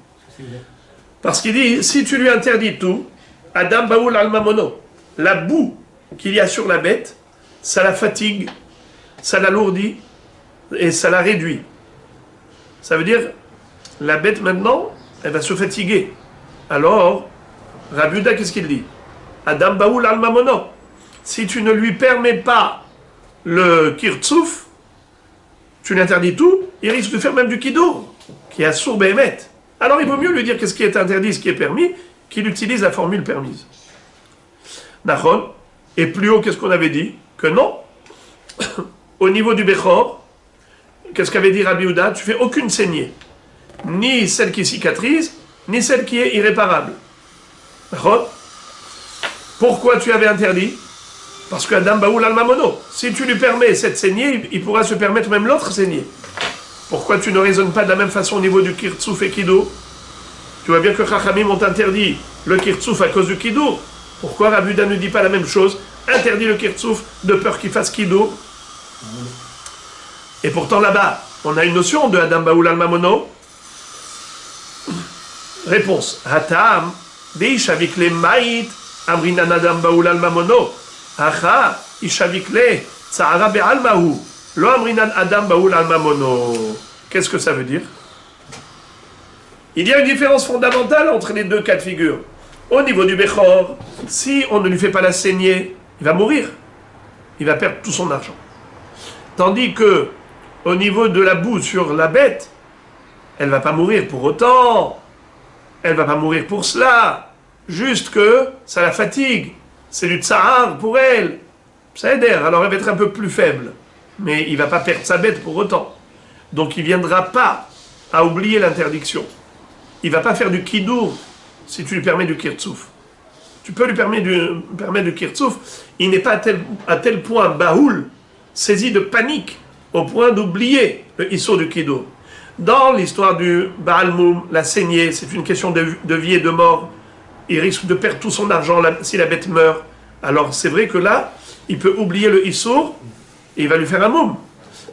Speaker 1: Parce qu'il dit, si tu lui interdis tout, Adam Baoul al-Mamono, la boue qu'il y a sur la bête, ça la fatigue, ça l'alourdit et ça la réduit. Ça veut dire, la bête maintenant, elle va se fatiguer. Alors, Rabbi Yehuda, qu'est-ce qu'il dit? Adam Baoul al-Mamono, si tu ne lui permets pas le kirtsouf, tu lui interdis tout, il risque de faire même du kiddour, qui est assour behemet. Alors il vaut mieux lui dire qu'est-ce qui est interdit, ce qui est permis, qu'il utilise la formule permise. Nachon. Et plus haut, qu'est-ce qu'on avait dit? Que non. Au niveau du Bechor, qu'est-ce qu'avait dit Rabbi Yehuda? Tu fais aucune saignée. Ni celle qui cicatrise, ni celle qui est irréparable. Nachon. Pourquoi tu avais interdit? Parce que Adam Baoul al-Mamono, si tu lui permets cette saignée, il pourra se permettre même l'autre saignée. Pourquoi tu ne raisonnes pas de la même façon au niveau du kirtsouf et kiddour? Tu vois bien que Chachamim ont interdit le kirtsouf à cause du kiddour. Pourquoi Rabbi Yehuda ne dit pas la même chose? Interdit le kirtsouf de peur qu'il fasse kiddour. Et pourtant là-bas, on a une notion de Adam Baoul al-Mamono. Réponse. Hatam, deishavik le ma'it, amrinan Adam Baoul al-Mamono. Acha, ishavikle, tsa'ara be'almahu, lo amrinan Adam Baoul al-Mamono. Qu'est-ce que ça veut dire? Il y a une différence fondamentale entre les deux cas de figure. Au niveau du Bechor, si on ne lui fait pas la saignée, il va mourir. Il va perdre tout son argent. Tandis que, au niveau de la boue sur la bête, elle ne va pas mourir pour autant. Elle ne va pas mourir pour cela. Juste que ça la fatigue. C'est du tsahar pour elle. Ça aide. Alors elle va être un peu plus faible. Mais il ne va pas perdre sa bête pour autant. Donc il ne viendra pas à oublier l'interdiction. Il ne va pas faire du kiddour si tu lui permets du kirtsouf. Tu peux lui permettre du kirtsouf. Il n'est pas à tel point baoul, saisi de panique, au point d'oublier le issur du kiddour. Dans l'histoire du Baal Moum, la saignée, c'est une question de vie et de mort. Il risque de perdre tout son argent si la bête meurt. Alors c'est vrai que là, il peut oublier le issur et il va lui faire un moum.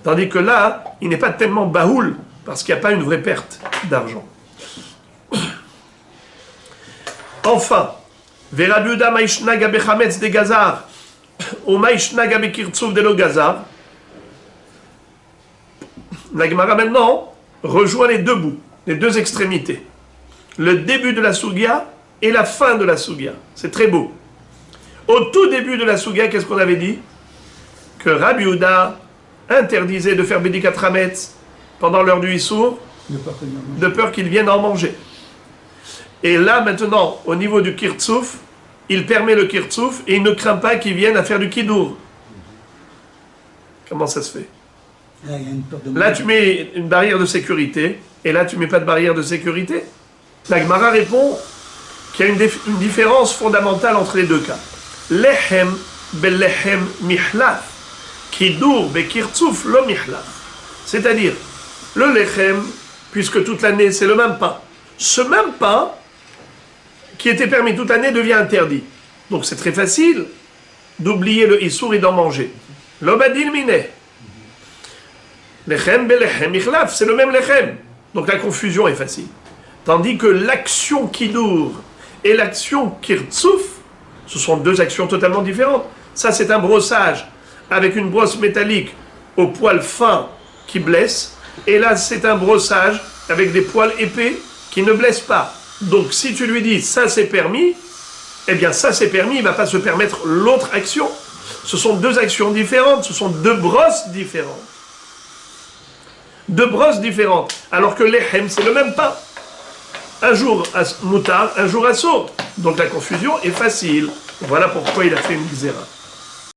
Speaker 1: Tandis que là, il n'est pas tellement baoul parce qu'il n'y a pas une vraie perte d'argent. Enfin, Rabbi Yehuda maishnaga bechametz de gazar ou maishnaga bekirtsouf de lo gazar. La Gemara maintenant rejoint les deux bouts, les deux extrémités. Le début de la sugia et la fin de la sugia. C'est très beau. Au tout début de la sugia, qu'est-ce qu'on avait dit? Que Rabbi Yehuda interdisait de faire bédikat chametz pendant l'heure du issour, de peur qu'ils viennent en manger. Et là, maintenant, au niveau du kirtsouf, il permet le kirtsouf et il ne craint pas qu'ils viennent à faire du kiddour. Comment ça se fait? Là, tu mets une barrière de sécurité et là, tu ne mets pas de barrière de sécurité. La Gemara répond qu'il y a une différence fondamentale entre les deux cas. Lechem belechem mihlaf, kiddour bekirtsouf lo mihlaf. C'est-à-dire, le lechem, puisque toute l'année, c'est le même pain. Ce même pain, qui était permis toute l'année, devient interdit. Donc c'est très facile d'oublier le issour et d'en manger. L'obadil miné. Lechem belechem michlaf, c'est le même lechem. Donc la confusion est facile. Tandis que l'action kiddour et l'action kirtsouf, ce sont deux actions totalement différentes. Ça, c'est un brossage avec une brosse métallique au poil fin qui blesse. Et là, c'est un brossage avec des poils épais qui ne blessent pas. Donc, si tu lui dis « ça, c'est permis », eh bien, ça, c'est permis, il ne va pas se permettre l'autre action. Ce sont deux actions différentes, ce sont deux brosses différentes. Deux brosses différentes. Alors que l'echem, c'est le même pain. Un jour à moutard, un jour à saut. Donc, la confusion est facile. Voilà pourquoi il a fait une xéra.